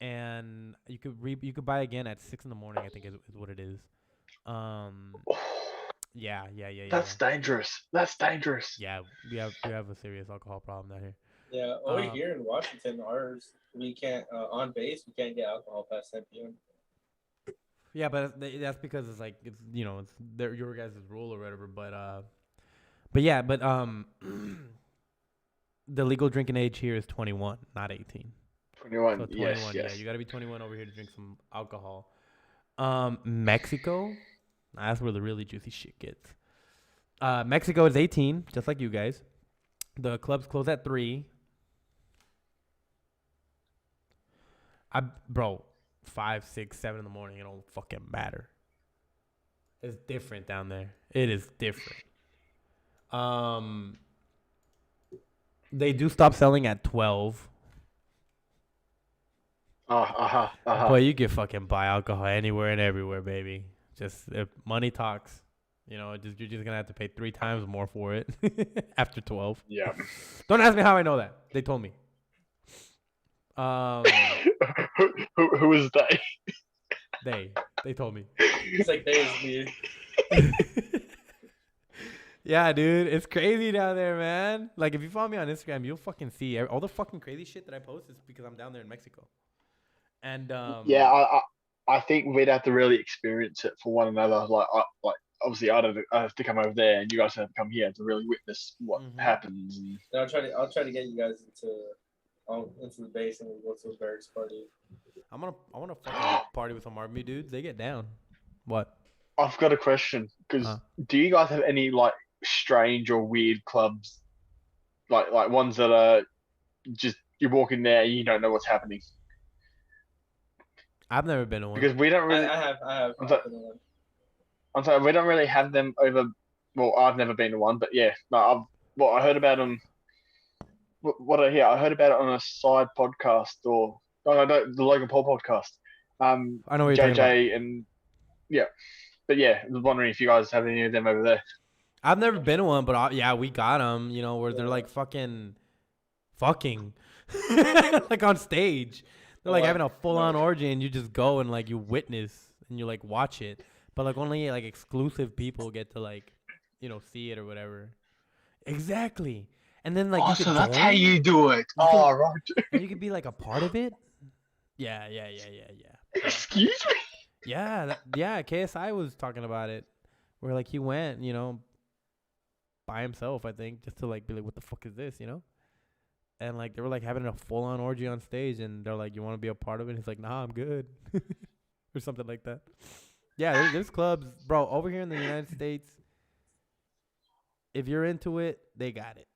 Speaker 1: And you could buy again at 6 in the morning, I think is what it is. Yeah.
Speaker 2: That's dangerous.
Speaker 1: Yeah, we have a serious alcohol problem down here.
Speaker 3: Yeah, over here in Washington, we can't on base we can't get alcohol past 10 p.m.
Speaker 1: Yeah, but that's because it's your guys' rule or whatever. But the legal drinking age here is 21, not 18.
Speaker 2: 21,
Speaker 1: so 21,
Speaker 2: yes.
Speaker 1: Yeah, you got to be 21 over here to drink some alcohol. Mexico, that's where the really juicy shit gets. Mexico is 18, just like you guys. The clubs close at 3. 5, 6, 7 in the morning, it don't fucking matter. It's different down there. It is different. They do stop selling at 12. But you can fucking buy alcohol anywhere and everywhere, baby. Just if money talks, you're just gonna have to pay 3 times more for it after 12.
Speaker 2: Yeah.
Speaker 1: Don't ask me how I know that. They told me.
Speaker 2: Who is
Speaker 1: they? They told me.
Speaker 3: It's like they is me.
Speaker 1: Yeah, dude, it's crazy down there, man. Like, if you follow me on Instagram, you'll fucking see all the fucking crazy shit that I post is because I'm down there in Mexico. And
Speaker 2: I think we'd have to really experience it for one another. Like obviously, I have to come over there, and you guys have to come here to really witness what happens. And
Speaker 3: I'll try to get you guys into the base, and we'll go to a barracks party.
Speaker 1: I want to fucking party with some army dudes. They get down. What?
Speaker 2: I've got a question. Because do you guys have any like strange or weird clubs, like ones that are just you walk in there and you don't know what's happening?
Speaker 1: I've never been to one.
Speaker 2: Because we don't really.
Speaker 3: I have.
Speaker 2: I'm sorry, we don't really have them over. Well, I've never been to one, but yeah, no. I heard about them. What did I hear? I heard about it on a side podcast the Logan Paul podcast.
Speaker 1: I know what you're talking about.
Speaker 2: and yeah, but yeah, I was wondering if you guys have any of them over there.
Speaker 1: I've never been to one, but we got them. Where they're like fucking, like on stage. They're like having a full-on orgy, and you just go and like you witness and you like watch it, but like only like exclusive people get to like, see it or whatever. Exactly. And then like
Speaker 2: so that's how you do it. Right.
Speaker 1: And you could be like a part of it. Yeah.
Speaker 2: Excuse me.
Speaker 1: Yeah, KSI was talking about it, where like he went, by himself, I think, just to like be like, what the fuck is this, And like they were like having a full on orgy on stage, and they're like, you want to be a part of it? And he's like, nah, I'm good, or something like that. Yeah, there's clubs, bro, over here in the United States. If you're into it, they got it.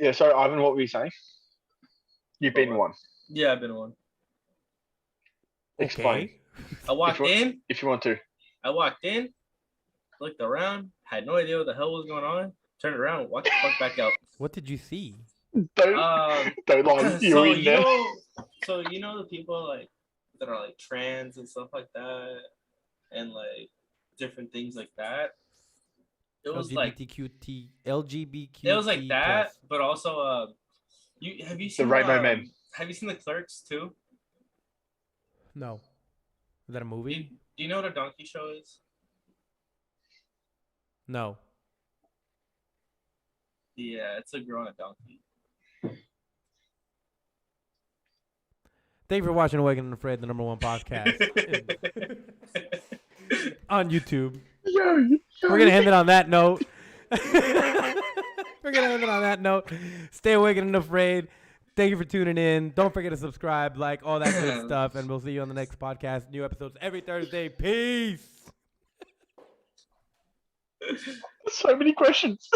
Speaker 2: Yeah, sorry, Ivan, what were you saying? You've been one.
Speaker 3: Yeah, I've been one.
Speaker 2: Explain.
Speaker 1: Okay.
Speaker 3: I walked in.
Speaker 2: If you want to.
Speaker 3: I walked in, looked around, had no idea what the hell was going on. Turned around, walked the fuck back out.
Speaker 1: What did you see?
Speaker 2: Don't lie.
Speaker 3: So you know the people like that are like trans and stuff like that, and like different things like that. It was
Speaker 1: LGBTQT.
Speaker 3: it was like that,
Speaker 1: plus.
Speaker 3: but also have you seen
Speaker 2: The Rainbow Men.
Speaker 3: Have you seen the Clerks too?
Speaker 1: No. Is that a movie?
Speaker 3: Do you know what a donkey show is?
Speaker 1: No.
Speaker 3: Yeah, it's a girl on a donkey.
Speaker 1: Thank you for watching Awaken and Afraid, the #1 podcast on YouTube. We're gonna end it on that note. Stay awakened and afraid. Thank you for tuning in. Don't forget to subscribe, like all that good stuff, and we'll see you on the next podcast. New episodes every Thursday. Peace.
Speaker 2: So many questions.